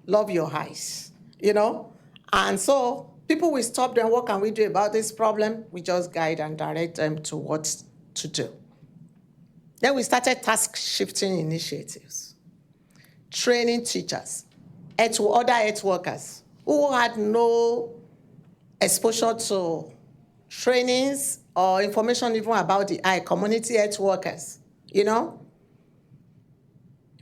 Love your eyes, And so people will stop them. What can we do about this problem? We just guide and direct them to what to do. Then we started task shifting initiatives, training teachers, other health workers who had no exposure to trainings or information even about the eye, community health workers,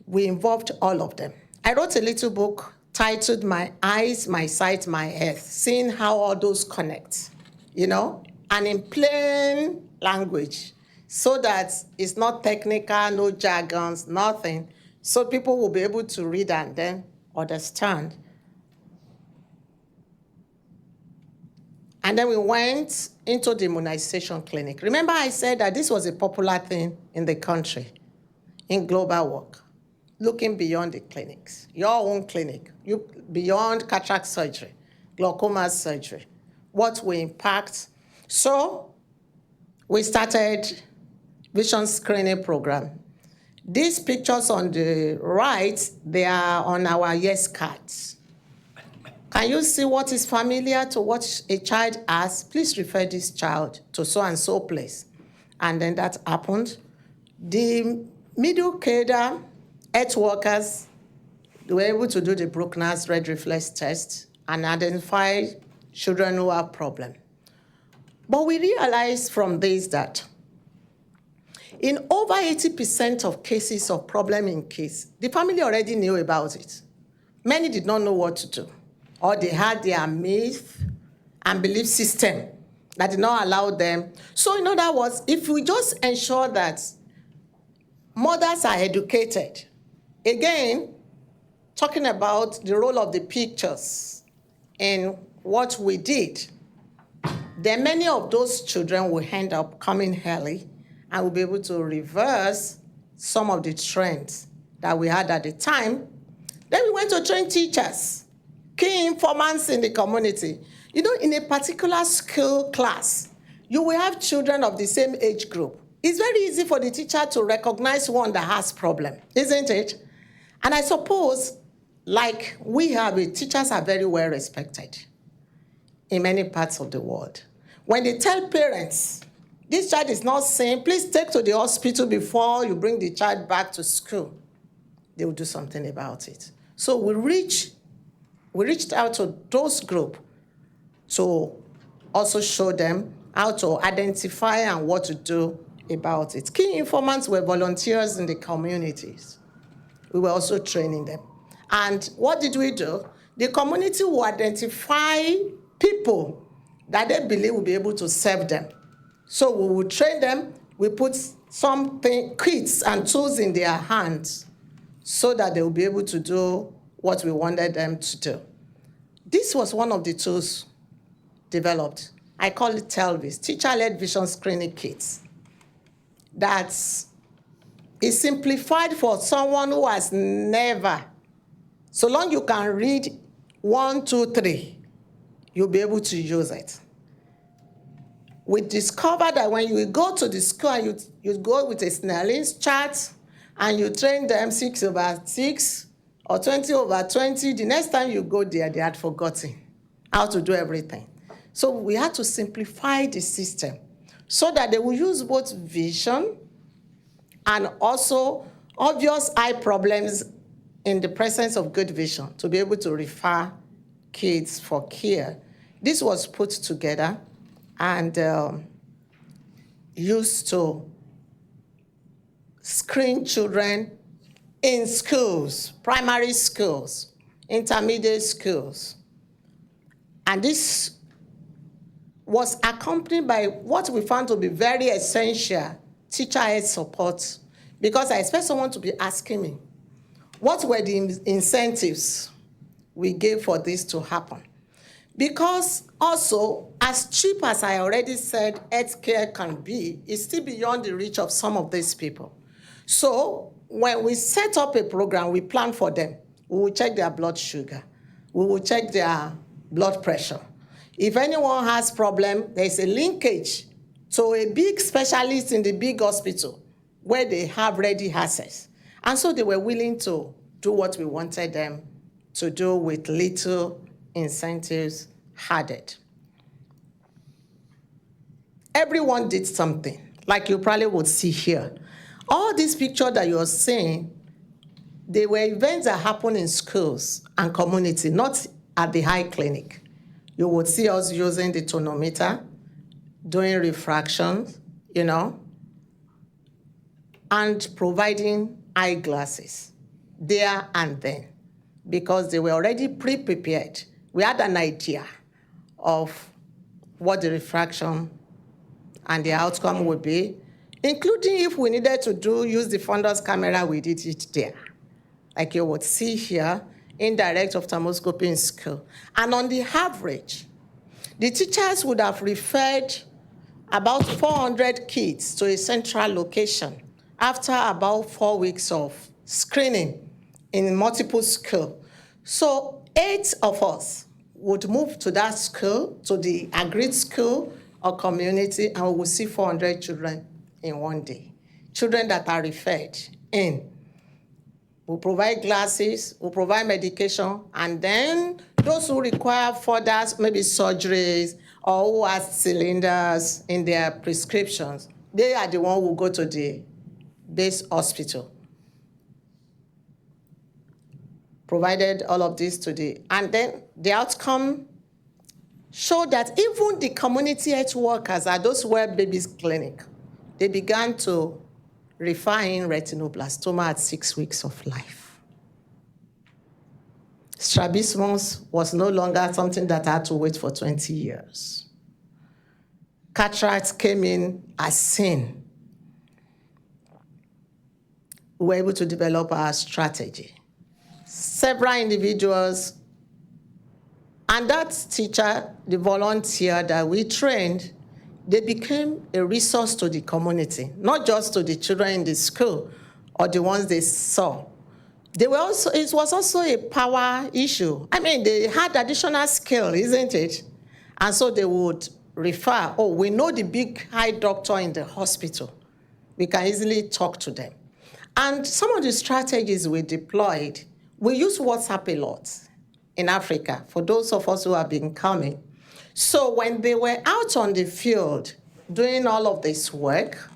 We involved all of them. I wrote a little book titled My Eyes, My Sight, My Health, seeing how all those connect, and in plain language, so that it's not technical, no jargons, nothing, so people will be able to read and then understand. And then we went into the immunization clinic. Remember I said that this was a popular thing in the country, in global work, looking beyond the clinics, your own clinic, beyond cataract surgery, glaucoma surgery, what will impact. So we started vision screening program. These pictures on the right, they are on our yes cards. Can you see what is familiar to what a child has? Please refer this child to so-and-so place. And then that happened. The middle cadre health workers, they were able to do the Bruckner's red reflex test and identify children who have problems. But we realized from this that in over 80% of cases of problem in kids, the family already knew about it. Many did not know what to do, or they had their myth and belief system that did not allow them. So in other words, if we just ensure that mothers are educated, again, talking about the role of the pictures in what we did, then many of those children will end up coming early and will be able to reverse some of the trends that we had at the time. Then we went to train teachers, key informants in the community. In a particular school class, you will have children of the same age group. It's very easy for the teacher to recognize one that has problem, isn't it? And I suppose, like we have it, teachers are very well respected in many parts of the world. When they tell parents, this child is not sane, please take to the hospital before you bring the child back to school, they will do something about it. So we reached out to those groups to also show them how to identify and what to do about it. Key informants were volunteers in the communities. We were also training them. And what did we do? The community will identify people that they believe will be able to serve them. So we will train them. We put something, kits and tools in their hands so that they will be able to do what we wanted them to do. This was one of the tools developed. I call it TELVIS, Teacher-Led Vision Screening Kits. That is simplified for someone who has never, so long you can read 1, 2, 3, you'll be able to use it. We discovered that when you go to the school and you go with a Snelling's chart and you train them 6/6 or 20/20, the next time you go there, they had forgotten how to do everything. So we had to simplify the system so that they will use both vision and also obvious eye problems in the presence of good vision to be able to refer kids for care. This was put together and used to screen children in schools, primary schools, intermediate schools. And this was accompanied by what we found to be very essential teacher-ed support, because I expect someone to be asking me, What were the incentives we gave for this to happen? Because also, as cheap as I already said healthcare can be, it's still beyond the reach of some of these people. So when we set up a program, we plan for them. We will check their blood sugar. We will check their blood pressure. If anyone has problem, there's a linkage to a big specialist in the big hospital where they have ready access. And so they were willing to do what we wanted them to do with little incentives added. Everyone did something, like you probably would see here. All these pictures that you're seeing, they were events that happen in schools and community, not at the eye clinic. You would see us using the tonometer, doing refractions, and providing eyeglasses there and then, because they were already pre-prepared. We had an idea of what the refraction and the outcome would be, including if we needed to use the fundus camera, we did it there. Like you would see here, indirect ophthalmoscopy in school. And on the average, the teachers would have referred about 400 kids to a central location after about 4 weeks of screening in multiple schools. So 8 of us would move to that school, to the agreed school or community, and we will see 400 children in one day. Children that are referred in. We'll provide glasses, we'll provide medication, and then those who require further maybe surgeries or who have cylinders in their prescriptions, they are the ones who go to the base hospital. Provided all of this today. And then the outcome showed that even the community health workers at those were babies clinic, they began to refer in retinoblastoma at 6 weeks of life. Strabismus was no longer something that had to wait for 20 years. Cataracts came in as sin. We were able to develop our strategy. Several individuals, and that teacher, the volunteer that we trained, they became a resource to the community, not just to the children in the school or the ones they saw. It was also a power issue. I mean, they had additional skill, isn't it? And so they would refer, we know the big eye doctor in the hospital. We can easily talk to them. And some of the strategies we deployed, we use WhatsApp a lot in Africa, for those of us who have been coming. So when they were out on the field doing all of this work,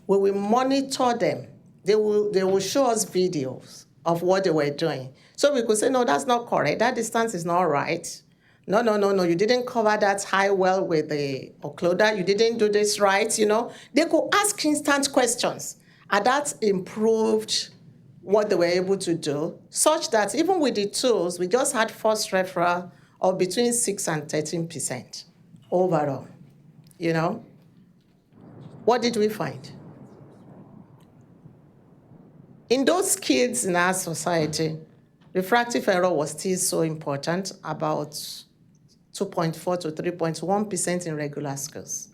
we will monitor them. They will show us videos of what they were doing. So we could say, no, that's not correct. That distance is not right. No, you didn't cover that eye well with the occluder. You didn't do this right, They could ask instant questions, and that improved what they were able to do, such that even with the tools, we just had false referral of between 6 and 13% overall, What did we find? In those kids in our society, refractive error was still so important, about 2.4 to 3.1% in regular schools.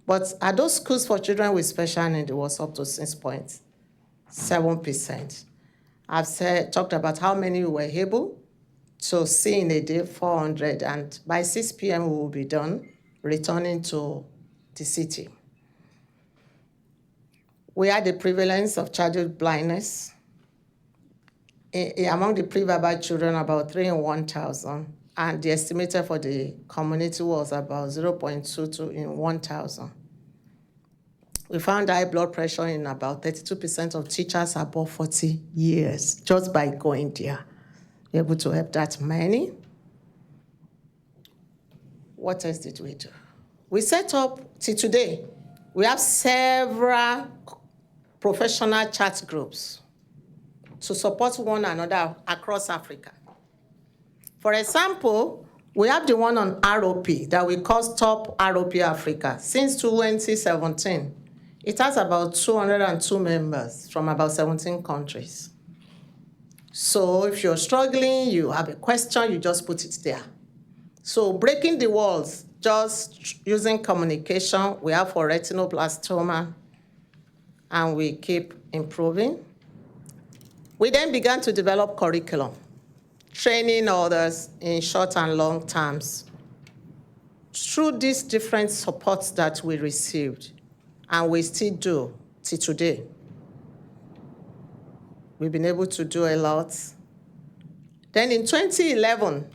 But at those schools for children with special needs, it was up to 6.7%. I've talked about how many we were able to see in a day, 400, and by 6 p.m. we will be done, returning to the city. We had the prevalence of childhood blindness. Among the pre-verbal children, about 3 in 1,000, and the estimator for the community was about 0.22 in 1,000. We found high blood pressure in about 32% of teachers above 40 years, just by going there. We're able to help that many. What else did we do? We set up, till today, we have several professional chat groups to support one another across Africa. For example, we have the one on ROP that we call Stop ROP Africa. Since 2017, it has about 202 members from about 17 countries. So if you're struggling, you have a question, you just put it there. So breaking the walls, just using communication, we have for retinoblastoma, and we keep improving. We then began to develop curriculum, training others in short and long terms through these different supports that we received, and we still do till today. We've been able to do a lot. Then in 2011,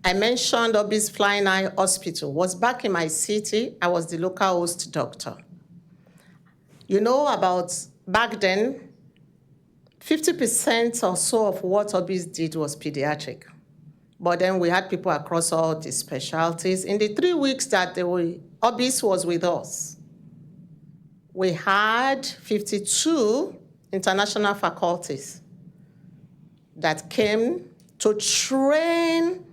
I mentioned Obi's Flying Eye Hospital was back in my city. I was the local host doctor. You know, about back then, 50% or so of what Obi's did was pediatric. But then we had people across all the specialties. In the 3 weeks that Obi's was with us, we had 52 international faculties that came to train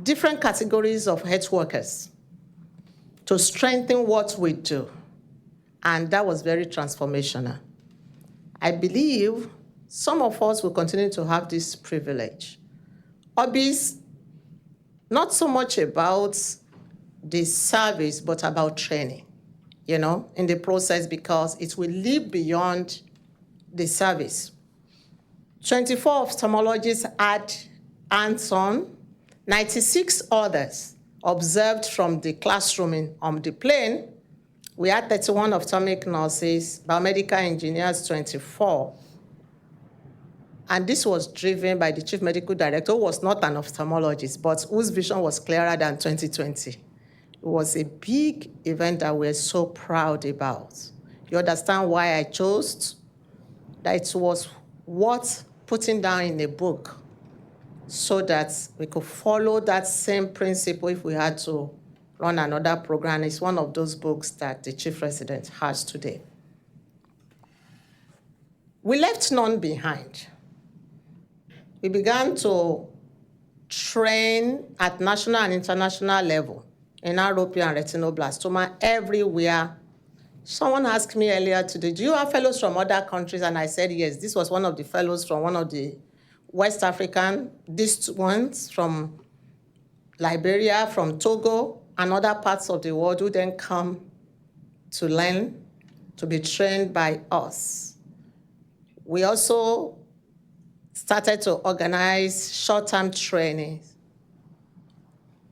different categories of health workers to strengthen what we do. And that was very transformational. I believe some of us will continue to have this privilege. Obi's, not so much about the service, but about training, in the process, because it will live beyond the service. 24 ophthalmologists had hands-on, 96 others observed from the classroom on the plane. We had 31 ophthalmic nurses, biomedical engineers, 24. And this was driven by the chief medical director, who was not an ophthalmologist, but whose vision was clearer than 2020. It was a big event that we're so proud about. You understand why I chose? That it was worth putting down in a book so that we could follow that same principle if we had to run another program. It's one of those books that the chief resident has today. We left none behind. We began to train at national and international level in ROP and retinoblastoma everywhere. Someone asked me earlier today, do you have fellows from other countries? And I said, yes. This was one of the fellows from one of the West African, these ones from Liberia, from Togo, and other parts of the world who then come to learn, to be trained by us. We also started to organize short-term trainings,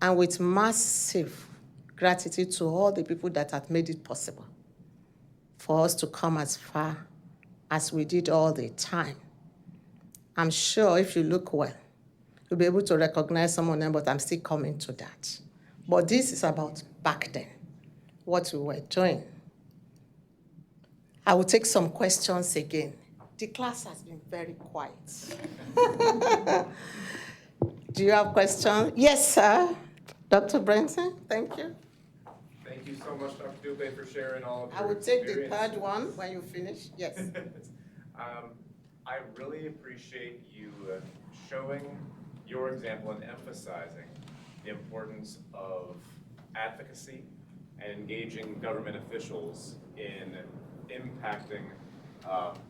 and with massive gratitude to all the people that have made it possible for us to come as far as we did all the time. I'm sure if you look well, you'll be able to recognize some of them, but I'm still coming to that. But this is about back then, what we were doing. I will take some questions again. The class has been very quiet. Do you have questions? Yes, sir. Dr. Brenton, thank you. Thank you so much, Dr. Dúpé, for sharing all of your I will take the experience. third one when you finish. Yes. I really appreciate you showing your example and emphasizing the importance of advocacy and engaging government officials in impacting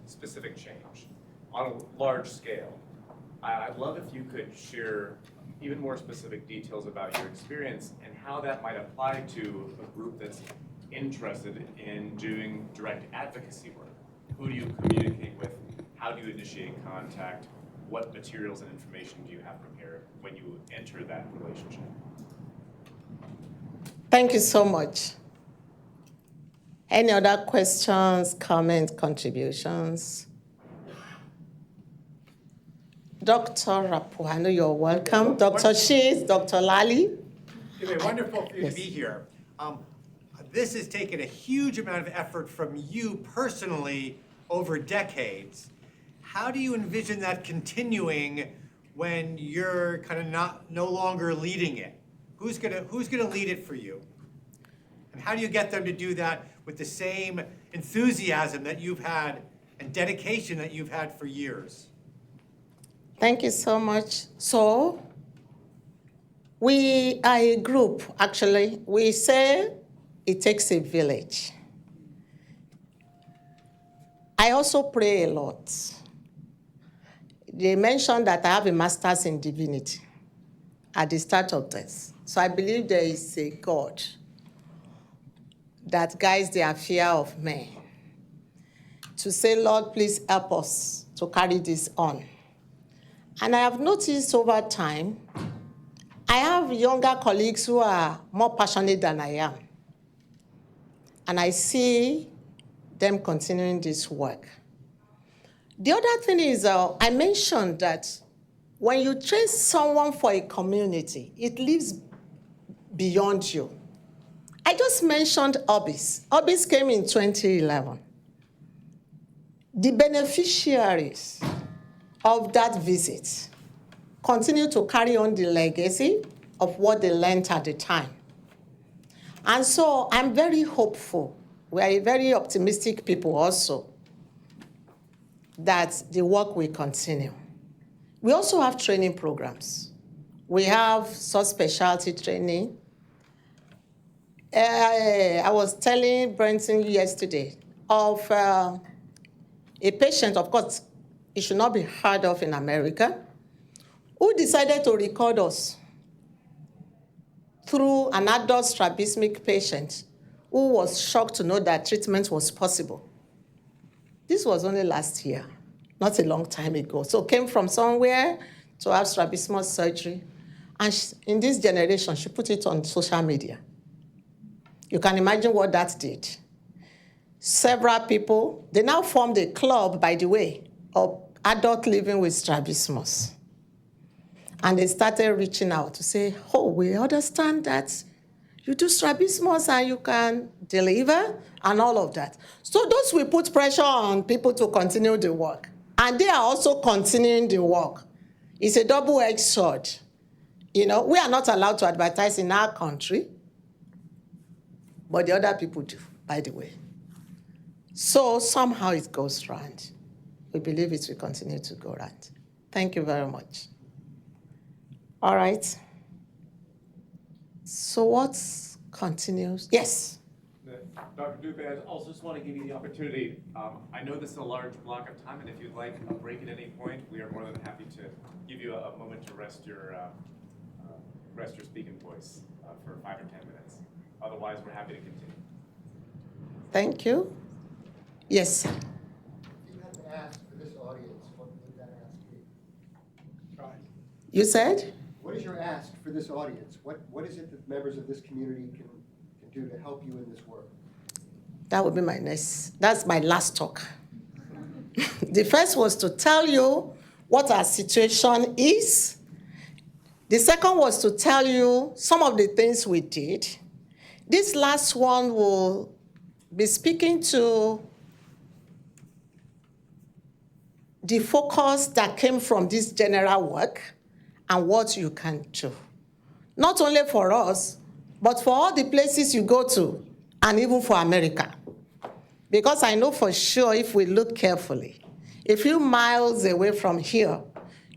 specific change on a large scale. I'd love if you could share even more specific details about your experience and how that might apply to a group that's interested in doing direct advocacy work. Who do you communicate with? How do you initiate contact? What materials and information do you have prepared when you enter that relationship? Thank you so much. Any other questions, comments, contributions? Dr. Rapu, I know you're welcome. Dr. Sheets, Dr. Lally. It's wonderful for you Yes. to be here. This has taken a huge amount of effort from you personally over decades. How do you envision that continuing when you're kind of no longer leading it? Who's gonna lead it for you? And how do you get them to do that with the same enthusiasm that you've had and dedication that you've had for years? Thank you so much. So, we are a group, actually. We say it takes a village. I also pray a lot. they mentioned that I have a master's in divinity at the start of this. So I believe there is a God that guides the affair of men to say, Lord, please help us to carry this on. And I have noticed over time, I have younger colleagues who are more passionate than I am. And I see them continuing this work. The other thing is, I mentioned that when you train someone for a community, it lives beyond you. I just mentioned Orbis. Orbis came in 2011. The beneficiaries of that visit continue to carry on the legacy of what they learned at the time. And so I'm very hopeful. We are a very optimistic people also that the work will continue. We also have training programs. We have subspecialty training. I was telling Brenton yesterday of a patient, of course, it should not be heard of in America, who decided to record us through an adult strabismic patient who was shocked to know that treatment was possible. This was only last year, not a long time ago. So came from somewhere to have strabismus surgery. And in this generation, she put it on social media. You can imagine what that did. Several people, they now formed a club, by the way, of adult living with strabismus. And they started reaching out to say, oh, we understand that you do strabismus and you can deliver and all of that. So those will put pressure on people to continue the work. And they are also continuing the work. It's a double-edged sword. You know, we are not allowed to advertise in our country, but the other people do, by the way. So somehow it goes round. We believe it will continue to go round. Thank you very much. All right. So what continues? Yes. Dr. Dúpé, I also just want to give you the opportunity. I know this is a large block of time, and if you'd like a break at any point, we are more than happy to give you a moment to rest your speaking voice for 5 or 10 minutes. Otherwise, we're happy to continue. Thank you. Yes. If you had to ask for this audience, what would that ask be? Try. You said? What is your ask for this audience? What is it that members of this community can do to help you in this work? That would be that's my last talk. The first was to tell you what our situation is. The second was to tell you some of the things we did. This last one will be speaking to the focus that came from this general work and what you can do. Not only for us, but for all the places you go to, and even for America. Because I know for sure if we look carefully, a few miles away from here,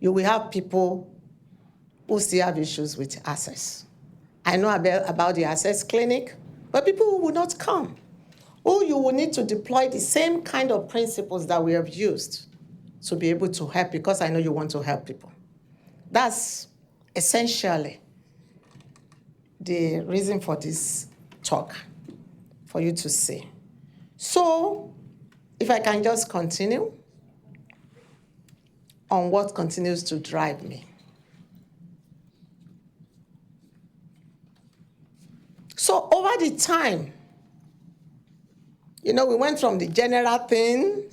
you will have people who still have issues with access. I know about the access clinic, but people who will not come. Or you will need to deploy the same kind of principles that we have used to be able to help, because I know you want to help people. That's essentially the reason for this talk, for you to see. So, if I can just continue on what continues to drive me. So, over the time, you know, we went from the general thing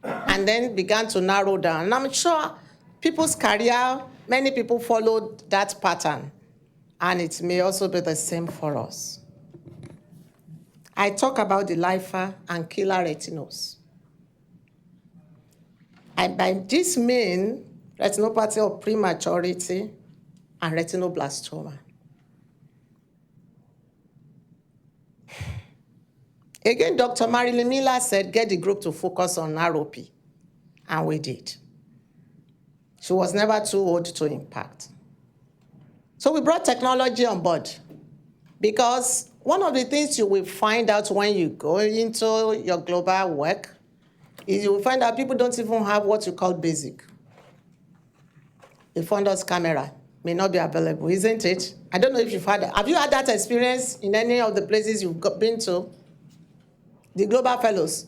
and then began to narrow down. And I'm sure people's career, many people followed that pattern. And it may also be the same for us. I talk about the LIFA and killer retinos. I by this mean retinopathy of prematurity and retinoblastoma. Again, Dr. Marilyn Miller said, get the group to focus on ROP. And we did. She was never too old to impact. So we brought technology on board, because one of the things you will find out when you go into your global work is you will find out people don't even have what you call basic. a fundus camera may not be available, isn't it? I don't know if you've had that. Have you had that experience in any of the places you've been to? The Global Fellows.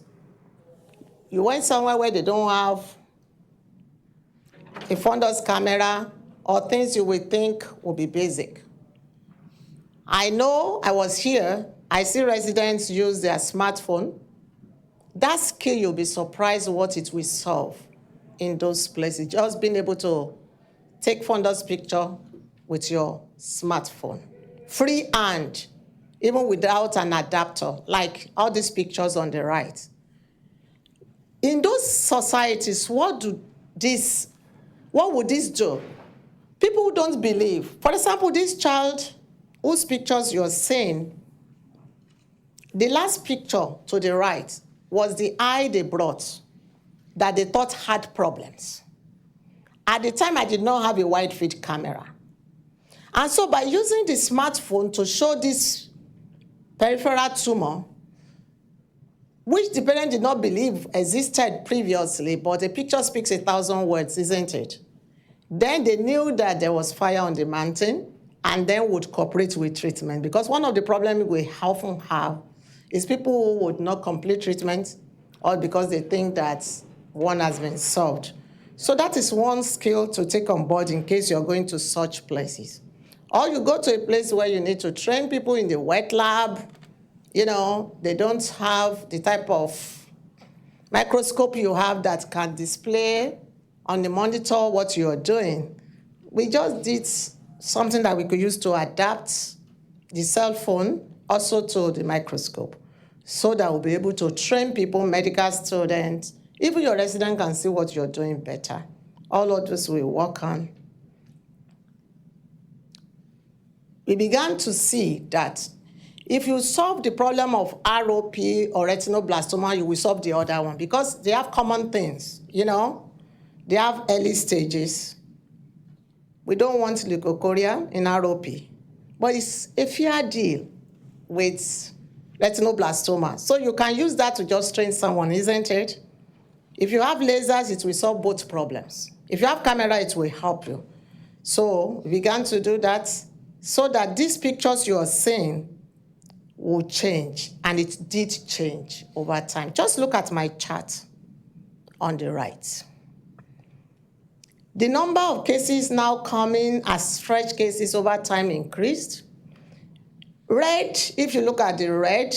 You went somewhere where they don't have a fundus camera or things you would think would be basic. I know I was here, I see residents use their smartphone. That skill, you'll be surprised what it will solve in those places. Just being able to take fundus picture with your smartphone. Freehand, even without an adapter, like all these pictures on the right. In those societies, what would this do? People who don't believe. For example, this child whose pictures you're seeing, the last picture to the right was the eye they brought that they thought had problems. At the time, I did not have a wide field camera. And so by using the smartphone to show this peripheral tumor, which the parent did not believe existed previously, but the picture speaks 1,000 words, isn't it? Then they knew that there was fire on the mountain and then would cooperate with treatment. Because one of the problems we often have is people who would not complete treatment or because they think that one has been solved. So that is one skill to take on board in case you're going to such places. Or you go to a place where you need to train people in the wet lab. You know, they don't have the type of microscope you have that can display on the monitor what you're doing. We just did something that we could use to adapt the cell phone also to the microscope so that we'll be able to train people, medical students, even your resident can see what you're doing better. All of this we work on. We began to see that if you solve the problem of ROP or retinoblastoma, you will solve the other one because they have common things, you know? They have early stages. We don't want leukocoria in ROP, but it's a fair deal with retinoblastoma. So you can use that to just train someone, isn't it? If you have lasers, it will solve both problems. If you have camera, it will help you. So we began to do that so that these pictures you are seeing will change, and it did change over time. Just look at my chart on the right. The number of cases now coming as fresh cases over time increased. Red, if you look at the red,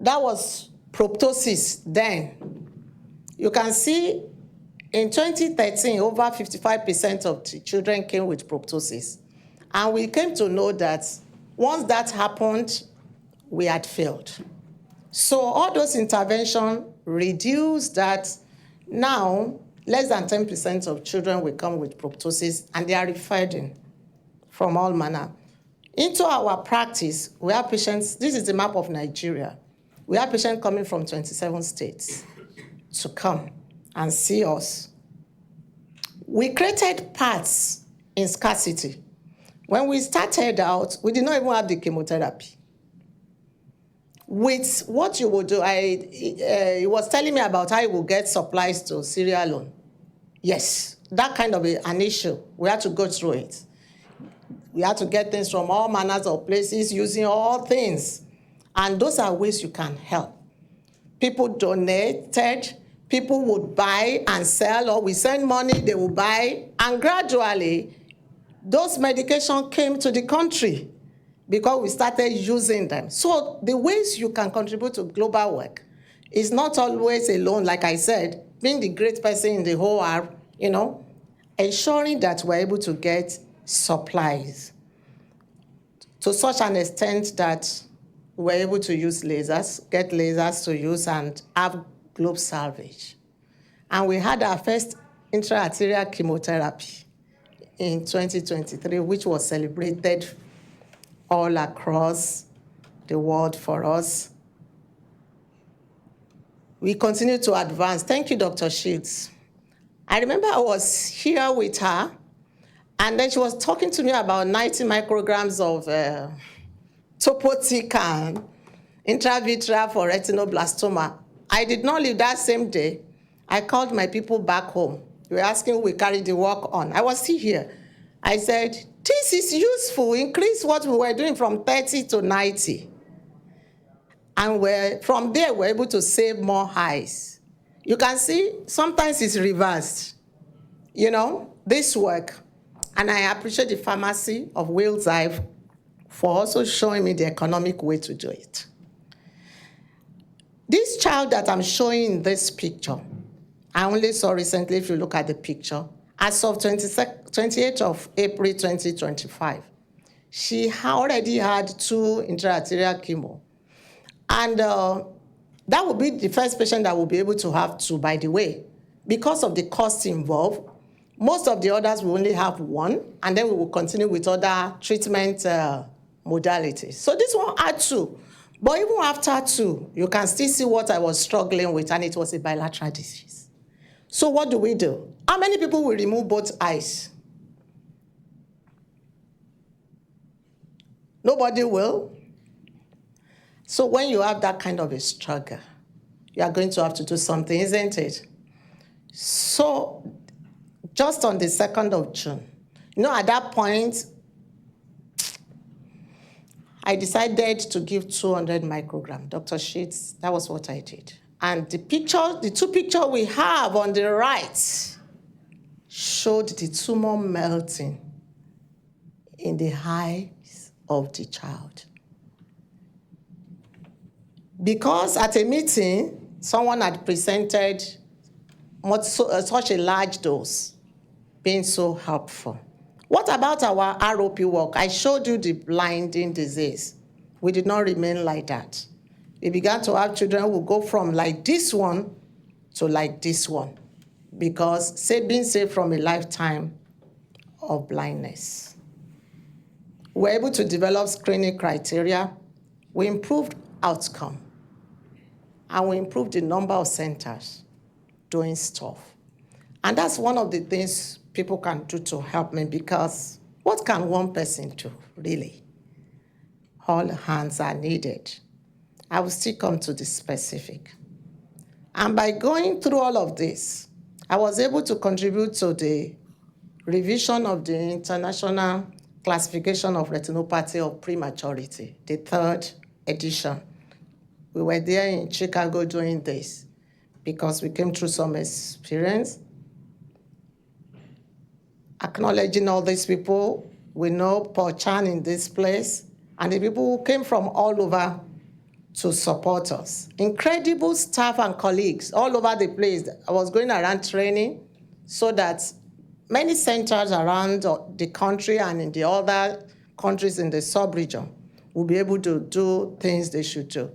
that was proptosis then. You can see in 2013, over 55% of the children came with proptosis. And we came to know that once that happened, we had failed. So all those interventions reduced that. Now, less than 10% of children will come with proptosis, and they are referred in from all manner. Into our practice, we have patients, this is the map of Nigeria. We have patients coming from 27 states to come and see us. We created paths in scarcity. When we started out, we did not even have the chemotherapy. With what you would do, he was telling me about how he would get supplies to Sierra Leone. Yes, that kind of an issue. We had to go through it. We had to get things from all manners of places, using all things. And those are ways you can help. People donated, people would buy and sell, or we send money, they will buy. And gradually, those medications came to the country because we started using them. So the ways you can contribute to global work is not always alone, like I said, being the great person in the whole world, you know, ensuring that we're able to get supplies to such an extent that we're able to use lasers, get lasers to use and have globe salvage. And we had our first intra-arterial chemotherapy in 2023, which was celebrated all across the world for us. We continue to advance. Thank you, Dr. Shields. I remember I was here with her, and then she was talking to me about 90 micrograms of topotecan intravitreal for retinoblastoma. I did not leave that same day. I called my people back home. You were asking who we carried the work on. I was still here. I said, this is useful. Increase what we were doing from 30 to 90. And from there, we're able to save more eyes. You can see sometimes it's reversed. You know, this work. And I appreciate the pharmacy of Wales Eye for also showing me the economic way to do it. This child that I'm showing in this picture, I only saw recently, if you look at the picture, as of 28th of April 2025, she already had 2 intraarterial chemo. And that will be the first patient that will be able to have 2, by the way. Because of the cost involved, most of the others will only have 1, and then we will continue with other treatment modalities. So this one had 2. But even after 2, you can still see what I was struggling with, and it was a bilateral disease. So what do we do? How many people will remove both eyes? Nobody will. So when you have that kind of a struggle, you are going to have to do something, isn't it? So just on the 2nd of June, you know, at that point, I decided to give 200 micrograms. Dr. Sheets, that was what I did. And the 2 pictures we have on the right showed the tumor melting in the eyes of the child. Because at a meeting, someone had presented such a large dose being so helpful. What about our ROP work? I showed you the blinding disease. We did not remain like that. We began to have children who go from like this one to like this one, because being saved from a lifetime of blindness. We were able to develop screening criteria. We improved outcome. And we improved the number of centers doing stuff. And that's one of the things people can do to help me, because what can one person do, really? All hands are needed. I will still come to the specific. And by going through all of this, I was able to contribute to the revision of the International Classification of Retinopathy of Prematurity, the 3rd edition. We were there in Chicago doing this because we came through some experience. Acknowledging all these people, we know Paul Chan in this place, and the people who came from all over to support us. Incredible staff and colleagues all over the place. I was going around training so that many centers around the country and in the other countries in the sub-region will be able to do things they should do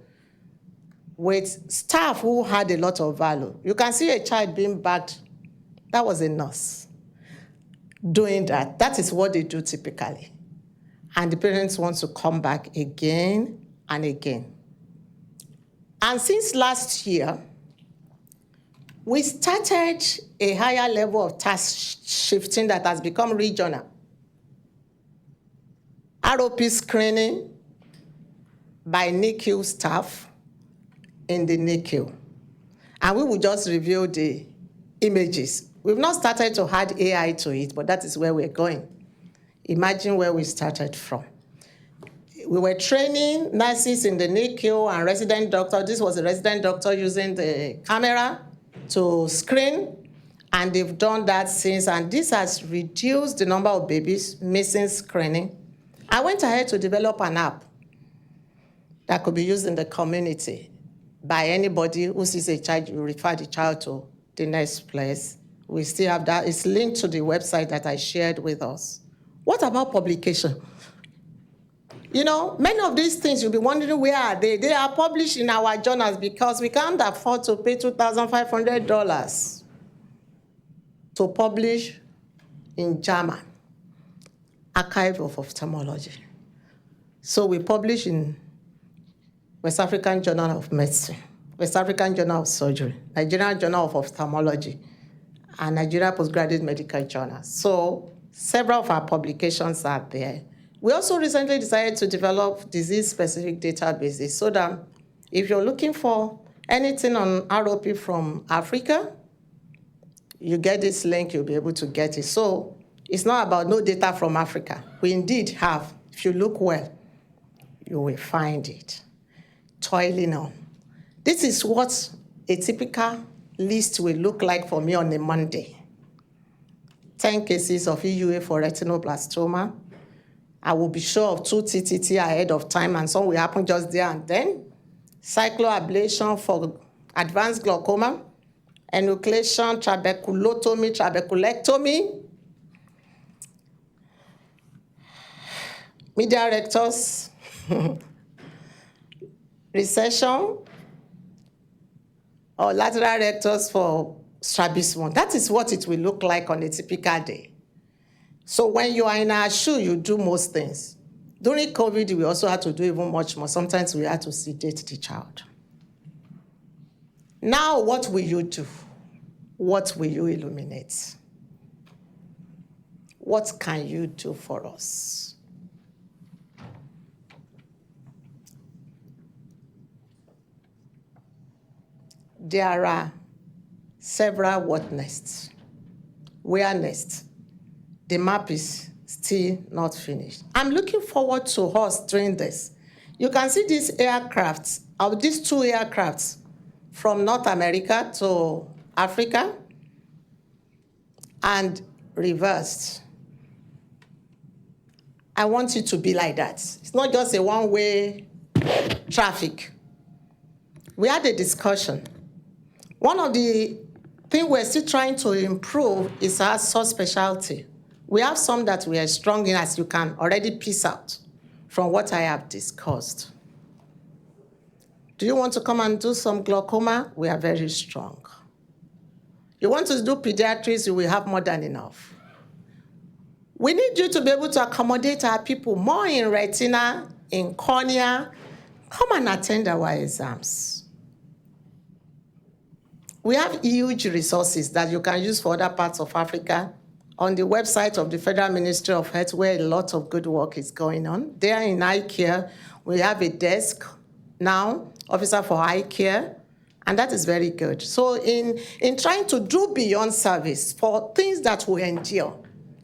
with staff who had a lot of value. You can see a child being bagged. That was a nurse doing that. That is what they do typically. And the parents want to come back again and again. And since last year, we started a higher level of task shifting that has become regional. ROP screening by NICU staff in the NICU. And we will just review the images. We've not started to add AI to it, but that is where we're going. Imagine where we started from. We were training nurses in the NICU and resident doctor. This was a resident doctor using the camera to screen, and they've done that since, and this has reduced the number of babies missing screening. I went ahead to develop an app that could be used in the community by anybody who sees a child. You refer the child to the next place. We still have that. It's linked to the website that I shared with us. What about publication? You know, many of these things you'll be wondering, where are they? They are published in our journals because we can't afford to pay $2,500 to publish in German, Archive of Ophthalmology. So we publish in West African Journal of Medicine, West African Journal of Surgery, Nigerian Journal of Ophthalmology, and Nigeria Postgraduate Medical Journal. So several of our publications are there. We also recently decided to develop disease-specific databases so that if you're looking for anything on ROP from Africa, you get this link, you'll be able to get it. So it's not about no data from Africa. We indeed have. If you look well, you will find it. Toiling on. This is what a typical list will look like for me on a Monday. 10 cases of EUA for retinoblastoma. I will be sure of 2 TTT ahead of time, and some will happen just there and then. Cycloablation for advanced glaucoma, enucleation, trabeculotomy, trabeculectomy, medial rectus, recession, or lateral rectus for strabismus. That is what it will look like on a typical day. So when you are in our shoe, you do most things. During COVID, we also had to do even much more. Sometimes we had to sedate the child. Now, what will you do? What will you illuminate? What can you do for us? There are several what next? Where next? The map is still not finished. I'm looking forward to us doing this. You can see these aircrafts, of these 2 aircrafts from North America to Africa and reversed. I want it to be like that. It's not just a one-way traffic. We had a discussion. One of the things we're still trying to improve is our subspecialty. We have some that we are strong in, as you can already piece out from what I have discussed. Do you want to come and do some glaucoma? We are very strong. You want to do pediatrics, you will have more than enough. We need you to be able to accommodate our people more in retina, in cornea. Come and attend our exams. We have huge resources that you can use for other parts of Africa. On the website of the Federal Ministry of Health, where a lot of good work is going on. There in eye care, we have a desk now, officer for eye care, and that is very good. So in trying to do beyond service for things that we endure,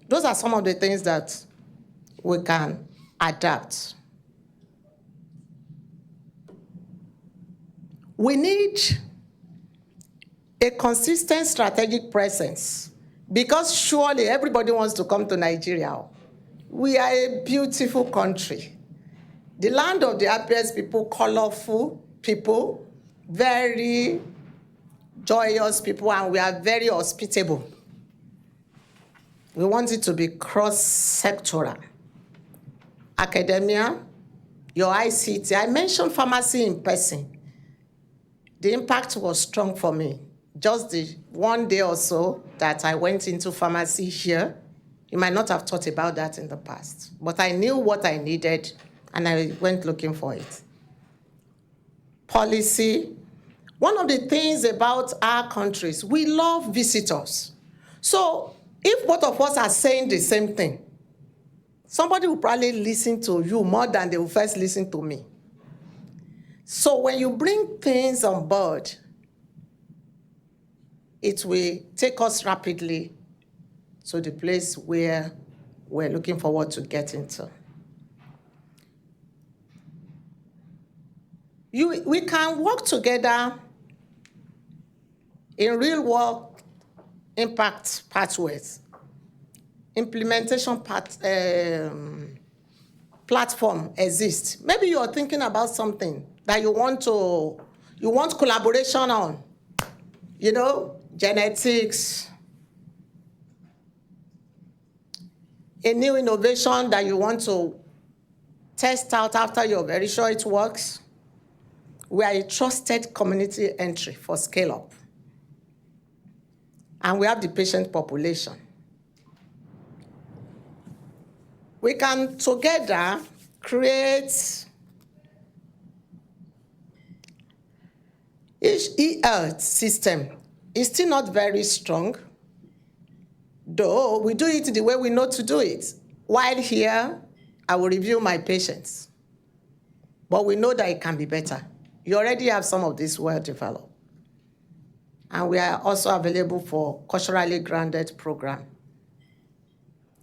those are some of the things that we can adapt. We need a consistent strategic presence, because surely everybody wants to come to Nigeria. We are a beautiful country. The land of the happiest people, colorful people, very joyous people, and we are very hospitable. We want it to be cross-sectoral. Academia, your ICT. I mentioned pharmacy in person. The impact was strong for me. Just the one day or so that I went into pharmacy here, you might not have thought about that in the past, but I knew what I needed and I went looking for it. Policy. One of the things about our countries, we love visitors. So if both of us are saying the same thing, somebody will probably listen to you more than they will first listen to me. So when you bring things on board, it will take us rapidly to the place where we're looking forward to getting to. We can work together in real-world impact pathways. Implementation platform exists. Maybe you're thinking about something that you want collaboration on, genetics, a new innovation that you want to test out after you're very sure it works. We are a trusted community entry for scale-up. And we have the patient population. We can together create each e-health system. Is still not very strong, though we do it the way we know to do it. While here, I will review my patients. But we know that it can be better. You already have some of this well developed. And we are also available for culturally grounded program,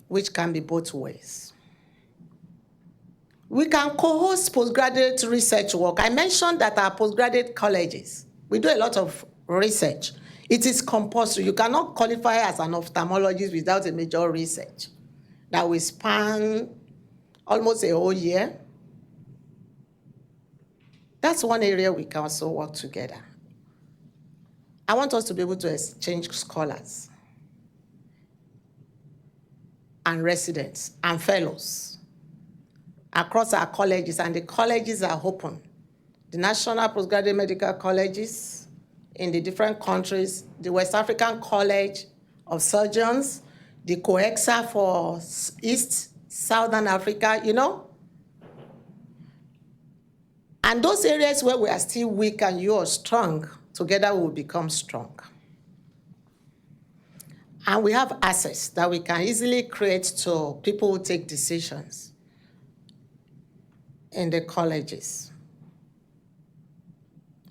which can be both ways. We can co-host postgraduate research work. I mentioned that our postgraduate colleges, we do a lot of research. It is compulsory. You cannot qualify as an ophthalmologist without a major research that will span almost a whole year. That's one area we can also work together. I want us to be able to exchange scholars and residents and fellows across our colleges, and the colleges are open. The National Postgraduate Medical Colleges in the different countries, the West African College of Surgeons, the COEXA for East, Southern Africa, you know? And those areas where we are still weak and you are strong, together we will become strong. And we have access that we can easily create to people who take decisions in the colleges.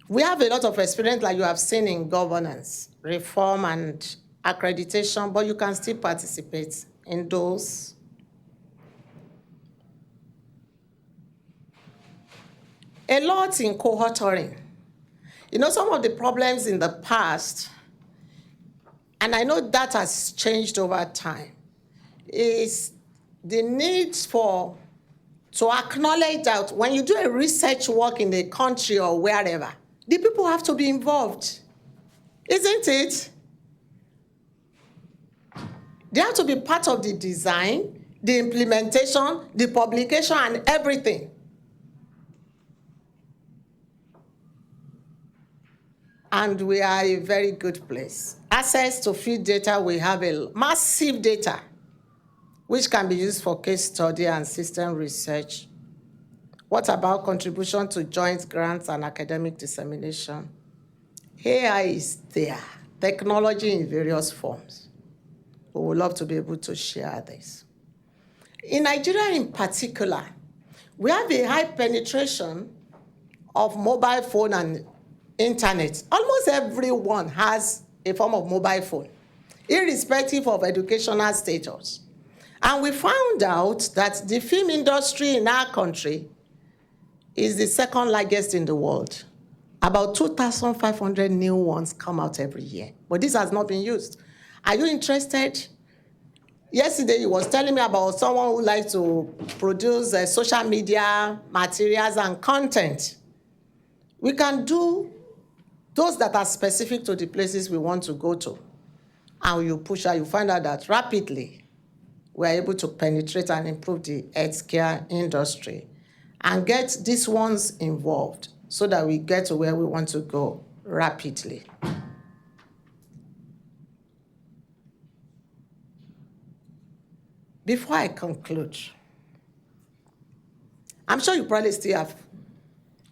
We have a lot of experience, like you have seen, in governance, reform, and accreditation, but you can still participate in those. A lot in cohorting. You know, some of the problems in the past, and I know that has changed over time, is the need to acknowledge that when you do a research work in a country or wherever, the people have to be involved, isn't it? They have to be part of the design, the implementation, the publication, and everything. And we are a very good place. Access to field data, we have a massive data, which can be used for case study and system research. What about contribution to joint grants and academic dissemination? AI is there, technology in various forms. We would love to be able to share this. In Nigeria in particular, we have a high penetration of mobile phone and internet. Almost everyone has a form of mobile phone, irrespective of educational status. And we found out that the film industry in our country is the second largest in the world. About 2,500 new ones come out every year, but this has not been used. Are you interested? Yesterday, he was telling me about someone who likes to produce social media materials and content. We can do those that are specific to the places we want to go to. And you push out, you find out that rapidly we're able to penetrate and improve the healthcare industry and get these ones involved so that we get to where we want to go rapidly. Before I conclude, I'm sure you probably still have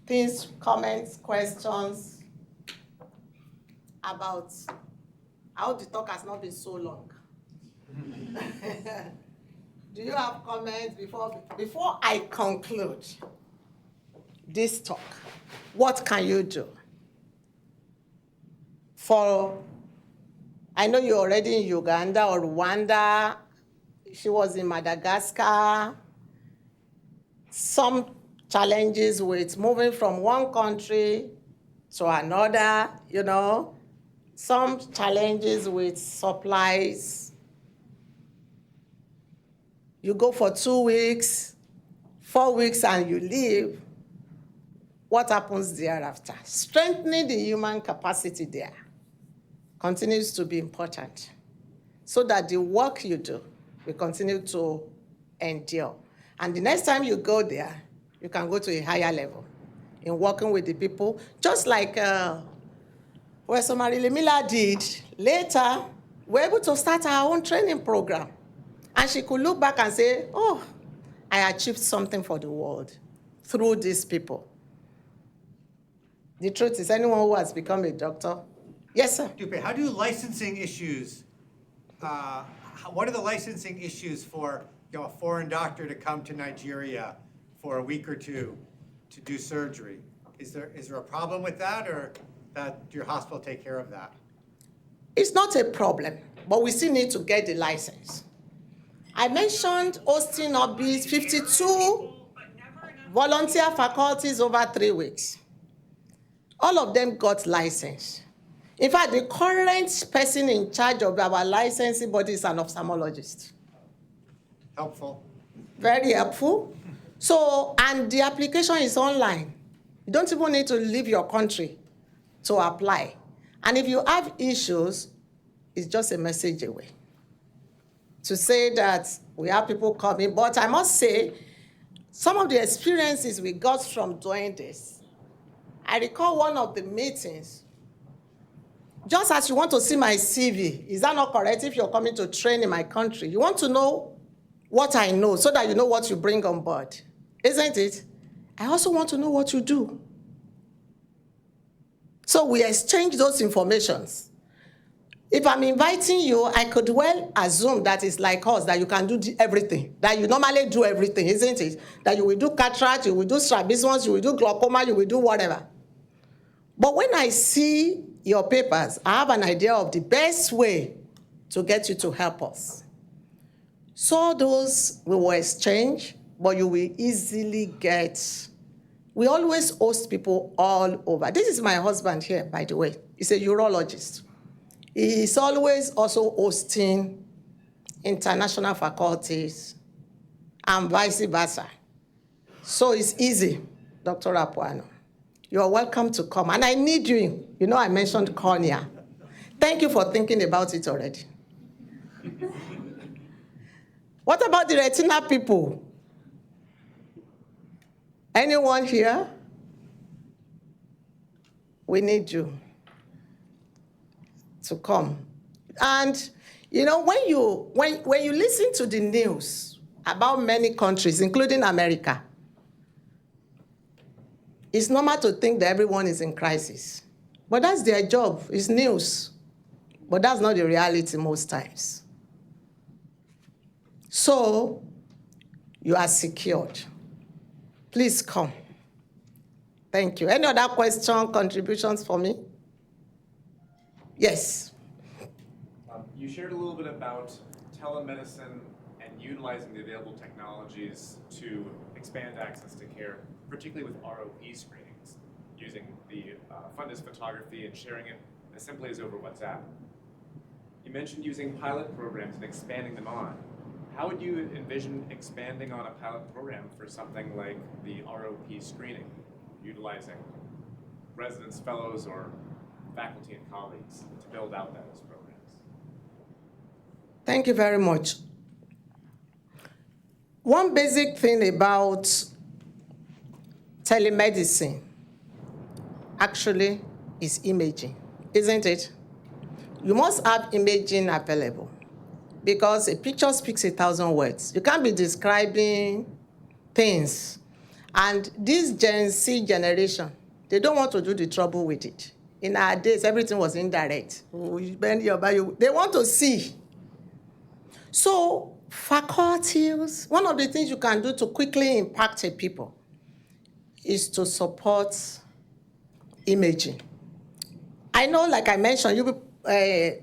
things, comments, questions about how the talk has not been so long. Do you have comments before I conclude this talk? What can you do? I know you're already in Uganda or Rwanda. She was in Madagascar. Some challenges with moving from one country to another, you know. Some challenges with supplies. You go for 2 weeks, 4 weeks, and you leave. What happens thereafter? Strengthening the human capacity there continues to be important so that the work you do will continue to endure. And the next time you go there, you can go to a higher level in working with the people, just like Professor Marilyn did. Later, we're able to start our own training program. And she could look back and say, oh, I achieved something for the world through these people. The truth is, anyone who has become a doctor, yes, sir? Dúpé, how do licensing issues, what are the licensing issues for a foreign doctor to come to Nigeria for a week or two to do surgery? Is there a problem with that, or that your hospital take care of that? It's not a problem, but we still need to get the license. I mentioned hosting OBIs, 52 volunteer faculties over 3 weeks. All of them got license. In fact, the current person in charge of our licensing body is an ophthalmologist. Helpful. Very helpful. So, and the application is online. You don't even need to leave your country to apply. And if you have issues, it's just a message away to say that we have people coming. But I must say, some of the experiences we got from doing this, I recall one of the meetings, just as you want to see my CV, is that not correct? If you're coming to train in my country, you want to know what I know so that you know what you bring on board, isn't it? I also want to know what you do. So we exchange those informations. If I'm inviting you, I could well assume that it's like us, that you can do everything, that you normally do everything, isn't it? That you will do cataract, you will do strabismus, you will do glaucoma, you will do whatever. But when I see your papers, I have an idea of the best way to get you to help us. So those we will exchange, but you will easily get. We always host people all over. This is my husband here, by the way. He's a urologist. He is always also hosting international faculties and vice versa. So it's easy, Dr. Apuano. You're welcome to come. And I need you. You know, I mentioned cornea. Thank you for thinking about it already. What about the retina people? Anyone here? We need you to come. And you know, when you listen to the news about many countries, including America, it's normal to think that everyone is in crisis. But that's their job, it's news. But that's not the reality most times. So, you are secured. Please come. Thank you. Any other question, contributions for me? Yes. You shared a little bit about telemedicine and utilizing the available technologies to expand access to care, particularly with ROP screenings, using the fundus photography and sharing it as simply as over WhatsApp. You mentioned using pilot programs and expanding them on. How would you envision expanding on a pilot program for something like the ROP screening, utilizing residents, fellows, or faculty and colleagues to build out those programs? Thank you very much. One basic thing about telemedicine actually is imaging, isn't it? You must have imaging available because a picture speaks 1,000 words. You can't be describing things. And this Gen Z generation, they don't want to do the trouble with it. In our days, everything was indirect. They want to see. So faculties, one of the things you can do to quickly impact a people is to support imaging. I know, like I mentioned, you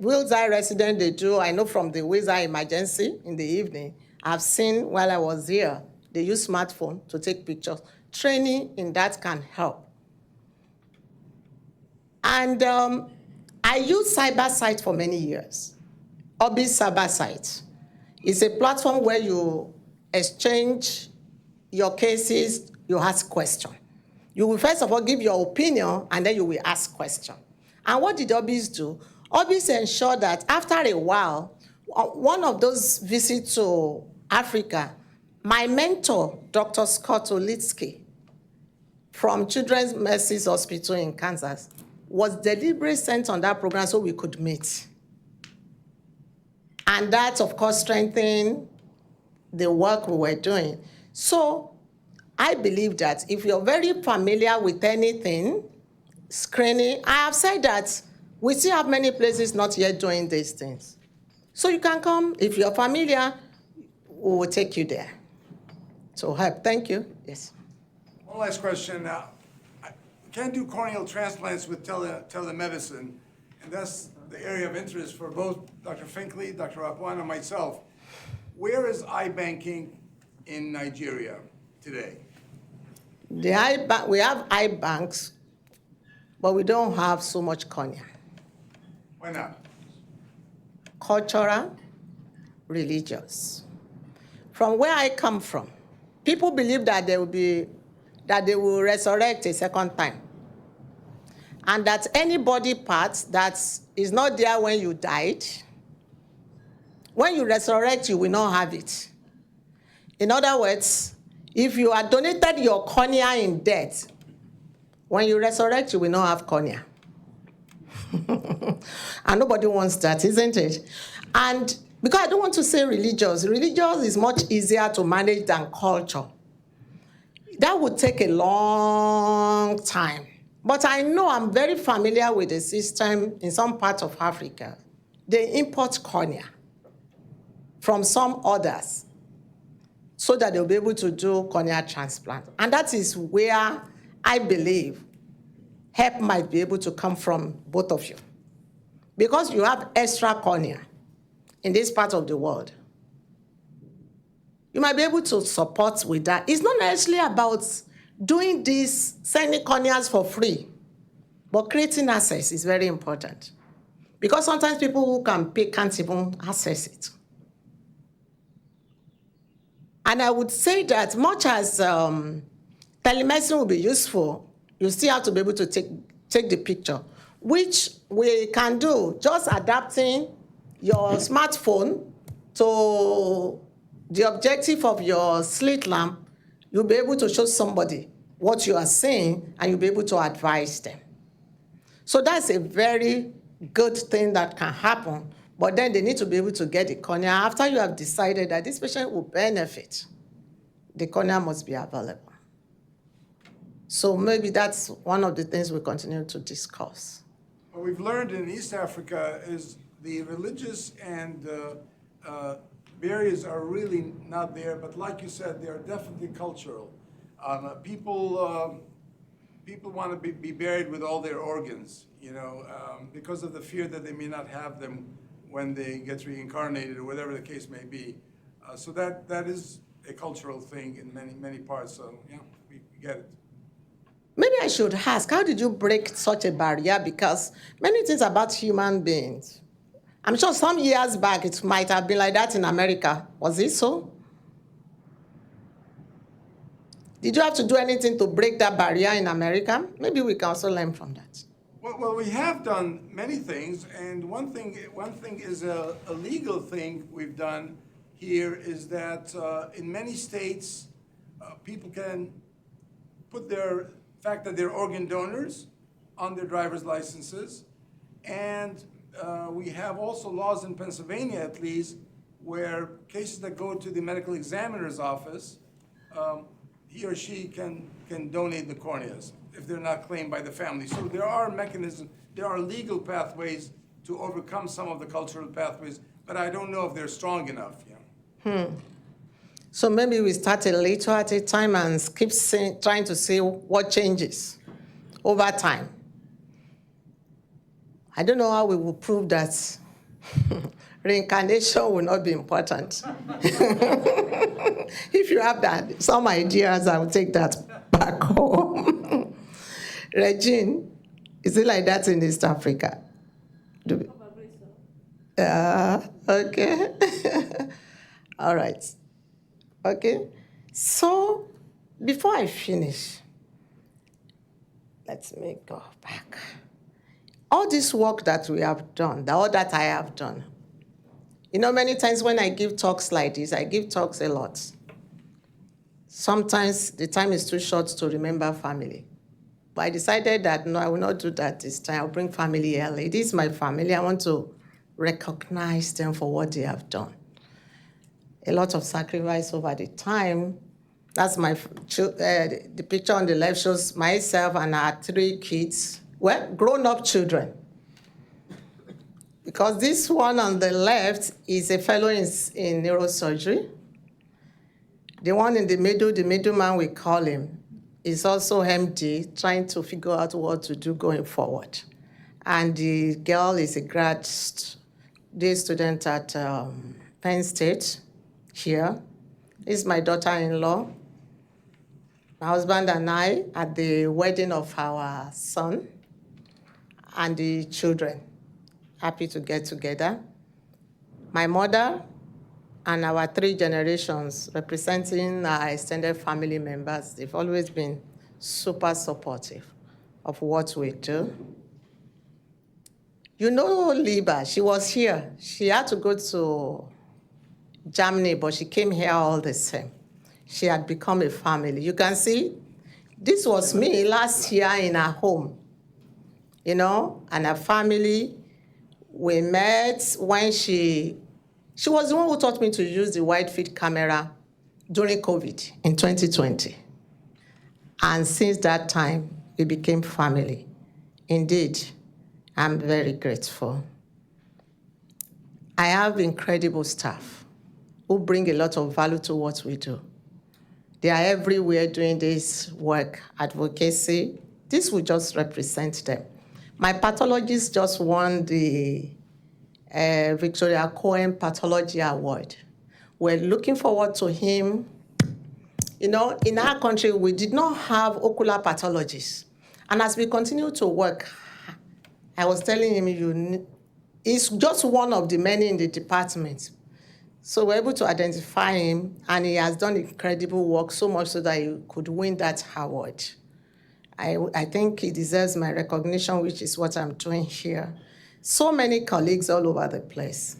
Wills Eye resident, they do. I know from the Wills Eye emergency in the evening, I've seen while I was here, they use smartphone to take pictures. Training in that can help. And I used CyberSite for many years. Obis CyberSite is a platform where you exchange your cases, you ask questions. You will first of all give your opinion, and then you will ask questions. And what did Obis do? Obis ensured that after a while, one of those visits to Africa, my mentor, Dr. Scott Olitsky, from Children's Mercy's Hospital in Kansas, was deliberately sent on that program so we could meet. And that, of course, strengthened the work we were doing. So I believe that if you're very familiar with anything, screening, I have said that we still have many places not yet doing these things. So you can come, if you're familiar, we will take you there to help. Thank you. Yes. One last question. We can't do corneal transplants with telemedicine, and thus the area of interest for both Dr. Finkley, Dr. Rapwan, and myself. Where is eye banking in Nigeria today? We have eye banks, but we don't have so much cornea. Why not? Cultural, religious. From where I come from, people believe that they will resurrect a second time. And that any body part that is not there when you died, when you resurrect, you will not have it. In other words, if you are donated your cornea in death, when you resurrect, you will not have cornea. And nobody wants that, isn't it? And because I don't want to say religious. Religious is much easier to manage than culture. That would take a long time. But I know I'm very familiar with the system in some parts of Africa. They import cornea from some others so that they'll be able to do cornea transplant. And that is where I believe help might be able to come from both of you. Because you have extra cornea in this part of the world. You might be able to support with that. It's not necessarily about doing this, sending corneas for free, but creating access is very important. Because sometimes people who can pay can't even access it. And I would say that much as telemedicine will be useful, you still have to be able to take the picture, which we can do, just adapting your smartphone to the objective of your slit lamp. You'll be able to show somebody what you are saying, and you'll be able to advise them. So that's a very good thing that can happen, but then they need to be able to get the cornea. After you have decided that this patient will benefit, the cornea must be available. So maybe that's one of the things we continue to discuss. What we've learned in East Africa is the religious and barriers are really not there, but like you said, they are definitely cultural. People want to be buried with all their organs, because of the fear that they may not have them when they get reincarnated or whatever the case may be. So that is a cultural thing in many parts. So yeah, we get it. Maybe I should ask, how did you break such a barrier? Because many things about human beings, I'm sure some years back it might have been like that in America. Was it so? Did you have to do anything to break that barrier in America? Maybe we can also learn from that. Well, we have done many things, and one thing is a legal thing we've done here is that in many states, people can put their fact that they're organ donors on their driver's licenses, and we have also laws in Pennsylvania, at least, where cases that go to the medical examiner's office, he or she can donate the corneas if they're not claimed by the family. So there are mechanisms, there are legal pathways to overcome some of the cultural pathways, but I don't know if they're strong enough. So maybe we start a little at a time and keep trying to see what changes over time. I don't know how we will prove that reincarnation will not be important. If you have some ideas, I will take that back home. Regine, is it like that in East Africa? Probably so. Okay. All right. Okay. So before I finish, let me go back. All this work that we have done, all that I have done, many times when I give talks like this, I give talks a lot. Sometimes the time is too short to remember family. But I decided that, no, I will not do that this time. I'll bring family early. This is my family. I want to recognize them for what they have done. A lot of sacrifice over the time. That's the picture on the left shows myself and our 3 kids. Well, grown-up children. Because this one on the left is a fellow in neurosurgery. The one in the middleman we call him, is also MD, trying to figure out what to do going forward. and the girl is a day student at Penn State here. This is my daughter-in-law. My husband and I at the wedding of our son and the children. Happy to get together. My mother and our 3 generations representing our extended family members, they've always been super supportive of what we do. You know Liba, she was here. She had to go to Germany, but she came here all the same. She had become a family. You can see, this was me last year in her home, and her family. We met when she was the one who taught me to use the wide field camera during COVID in 2020. And since that time, we became family. Indeed, I'm very grateful. I have incredible staff who bring a lot of value to what we do. They are everywhere doing this work, advocacy. This will just represent them. My pathologist just won the Victoria Cohen Pathology Award. We're looking forward to him. In our country, we did not have ocular pathologists. And as we continue to work, I was telling him, he's just one of the many in the department. So we're able to identify him, and he has done incredible work, so much so that he could win that award. I think he deserves my recognition, which is what I'm doing here. So many colleagues all over the place.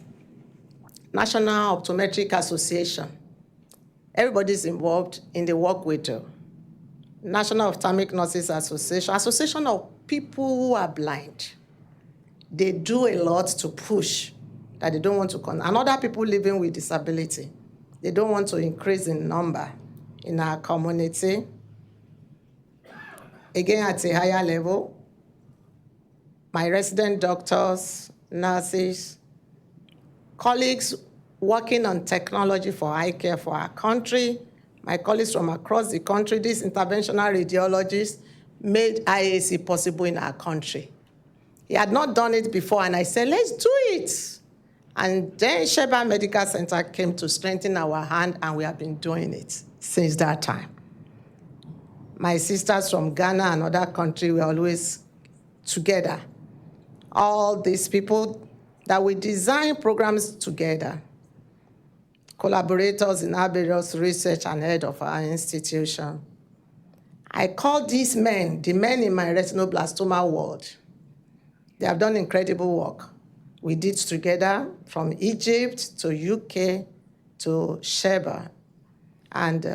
National Optometric Association. Everybody's involved in the work we do. National Ophthalmic Nurses Association. Association of people who are blind. They do a lot to push that they don't want to and other people living with disability. They don't want to increase in number in our community. Again, at a higher level, my resident doctors, nurses, colleagues working on technology for eye care for our country, my colleagues from across the country, these interventional radiologists made IAC possible in our country. He had not done it before, and I said, let's do it. And then Sheba Medical Center came to strengthen our hand, and we have been doing it since that time. My sisters from Ghana and other countries were always together. All these people that we design programs together, collaborators in our various research and head of our institution. I call these men, the men in my retinoblastoma world. They have done incredible work. We did together from Egypt to UK to Sheba. And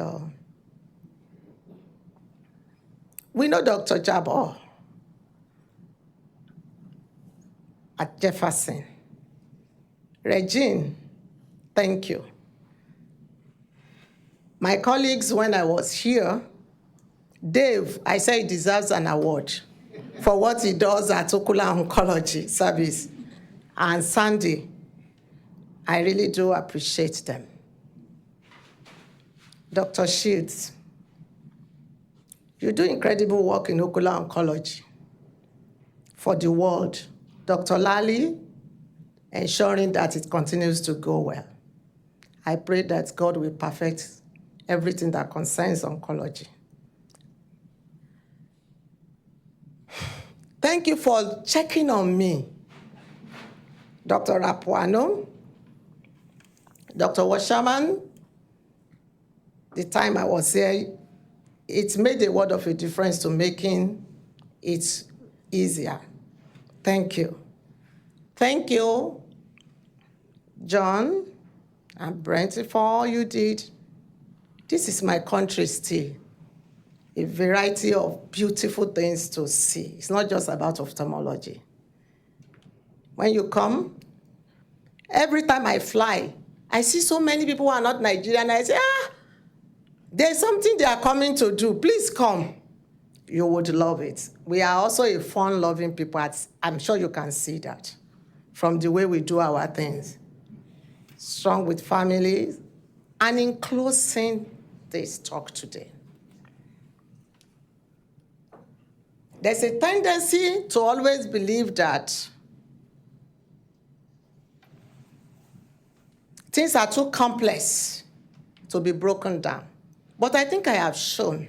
we know Dr. Jabor at Jefferson. Regine, thank you. My colleagues, when I was here, Dave, I say he deserves an award for what he does at Ocular Oncology Service. And Sandy, I really do appreciate them. Dr. Shields, you do incredible work in ocular oncology for the world. Dr. Lally, ensuring that it continues to go well. I pray that God will perfect everything that concerns oncology. Thank you for checking on me. Dr. Rapuano, Dr. Washerman, the time I was here, it made a world of a difference to making it easier. Thank you. Thank you, John and Brent, for all you did. This is my country still. A variety of beautiful things to see. It's not just about ophthalmology. When you come, every time I fly, I see so many people who are not Nigerian. I say, there's something they are coming to do. Please come. You would love it. We are also a fun-loving people. I'm sure you can see that from the way we do our things. Strong with families. And in closing this talk today, There's a tendency to always believe that things are too complex to be broken down. But I think I have shown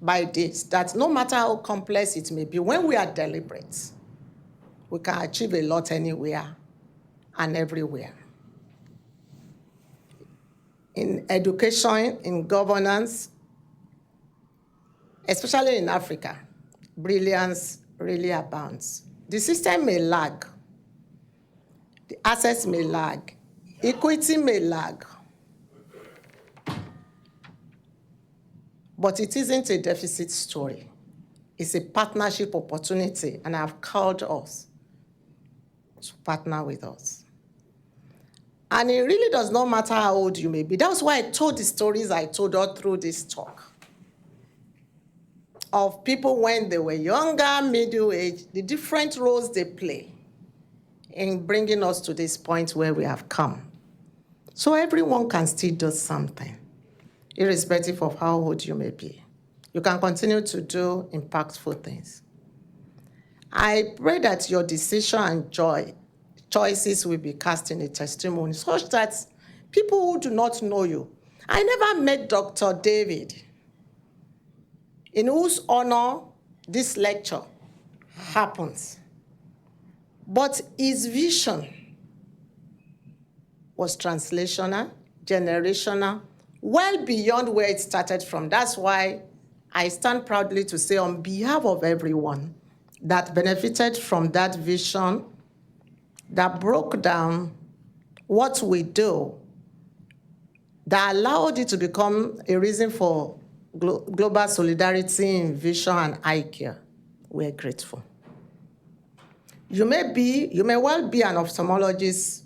by this that no matter how complex it may be, when we are deliberate, we can achieve a lot anywhere and everywhere. In education, in governance, especially in Africa, brilliance really abounds. The system may lag, the assets may lag, equity may lag, but it isn't a deficit story. It's a partnership opportunity, and I've called us to partner with us. And it really does not matter how old you may be. That's why I told the stories I told all through this talk of people when they were younger, middle age, the different roles they play in bringing us to this point where we have come. So everyone can still do something, irrespective of how old you may be. You can continue to do impactful things. I pray that your decision and choices will be cast in a testimony such that people who do not know you. I never met Dr. David, in whose honor this lecture happens. But his vision was translational, generational, well beyond where it started from. That's why I stand proudly to say on behalf of everyone that benefited from that vision, that broke down what we do, that allowed it to become a reason for global solidarity in vision and eye care. We're grateful. You may well be an ophthalmologist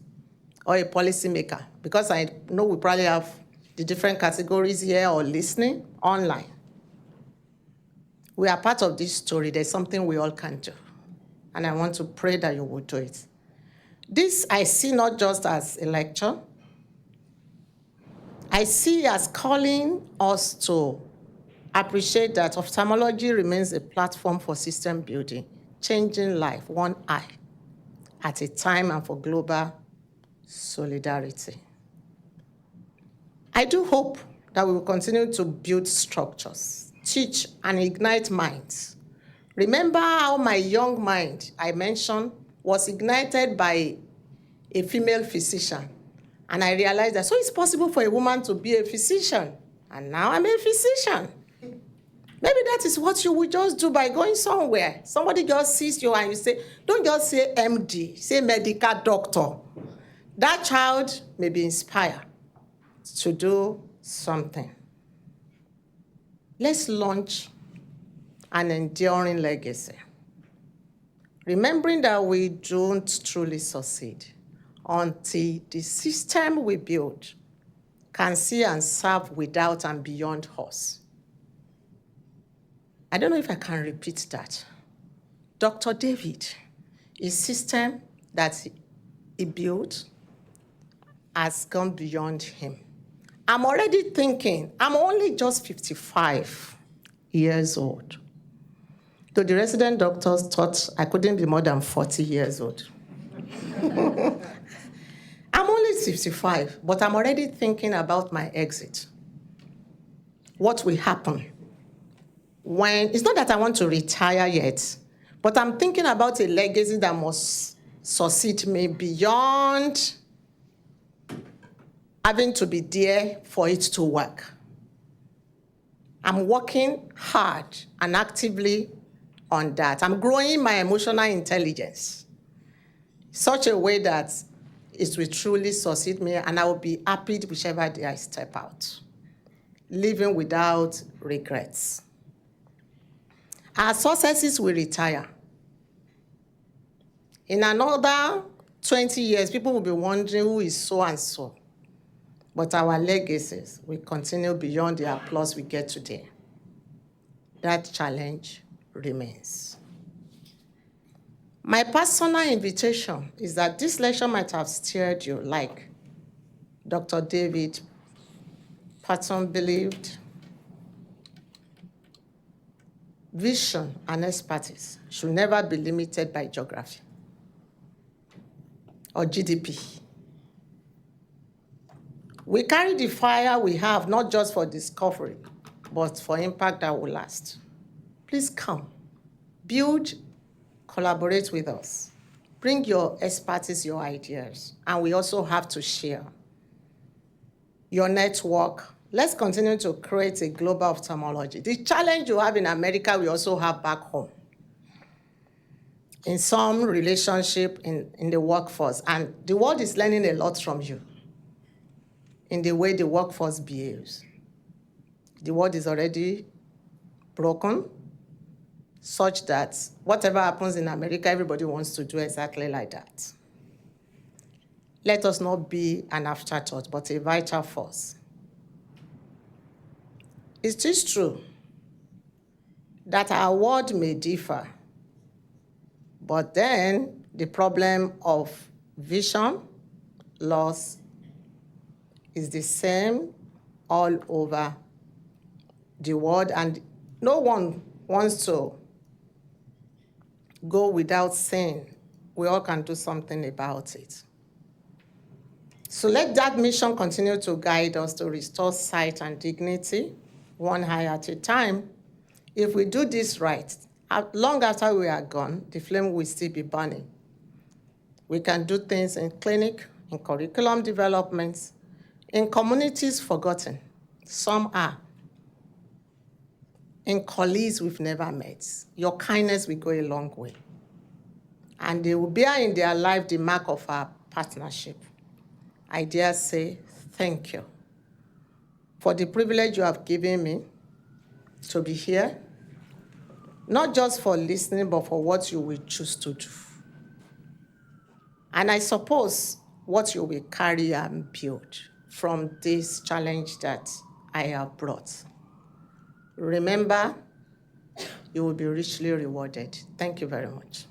or a policymaker, because I know we probably have the different categories here or listening online. We are part of this story. There's something we all can do. And I want to pray that you will do it. This I see not just as a lecture. I see as calling us to appreciate that ophthalmology remains a platform for system building, changing life one eye at a time and for global solidarity. I do hope that we will continue to build structures, teach and ignite minds. Remember how my young mind, I mentioned, was ignited by a female physician. And I realized that, so it's possible for a woman to be a physician. And now I'm a physician. Maybe that is what you would just do by going somewhere. Somebody just sees you and you say, don't just say MD, say medical doctor. That child may be inspired to do something. Let's launch an enduring legacy, remembering that we don't truly succeed until the system we build can see and serve without and beyond us. I don't know if I can repeat that. Dr. David, his system that he built has gone beyond him. I'm already thinking, I'm only just 55 years old. So the resident doctors thought I couldn't be more than 40 years old. I'm only 65, but I'm already thinking about my exit. What will happen when, it's not that I want to retire yet, but I'm thinking about a legacy that must succeed me beyond having to be there for it to work. I'm working hard and actively on that. I'm growing my emotional intelligence such a way that it will truly succeed me, and I will be happy whichever day I step out, living without regrets. Our successes will retire. In another 20 years, people will be wondering who is so and so. But our legacies will continue beyond the applause we get today. That challenge remains. My personal invitation is that this lecture might have stirred you like Dr. David Patton believed, vision, and expertise should never be limited by geography or GDP. We carry the fire we have not just for discovery, but for impact that will last. Please come, build, collaborate with us. Bring your expertise, your ideas, and we also have to share your network. Let's continue to create a global ophthalmology. The challenge you have in America, we also have back home. In some relationship in the workforce, and the world is learning a lot from you in the way the workforce behaves. The world is already broken, such that whatever happens in America, everybody wants to do exactly like that. Let us not be an afterthought, but a vital force. It is true that our world may differ, but then the problem of vision loss is the same all over the world, and no one wants to go without saying we all can do something about it. So let that mission continue to guide us to restore sight and dignity, one eye at a time. If we do this right, long after we are gone, the flame will still be burning. We can do things in clinic, in curriculum developments, in communities forgotten. Some are. In colleagues we've never met. Your kindness will go a long way. And they will bear in their life the mark of our partnership. I dare say thank you for the privilege you have given me to be here, not just for listening, but for what you will choose to do. And I suppose what you will carry and build from this challenge that I have brought. Remember, you will be richly rewarded. Thank you very much.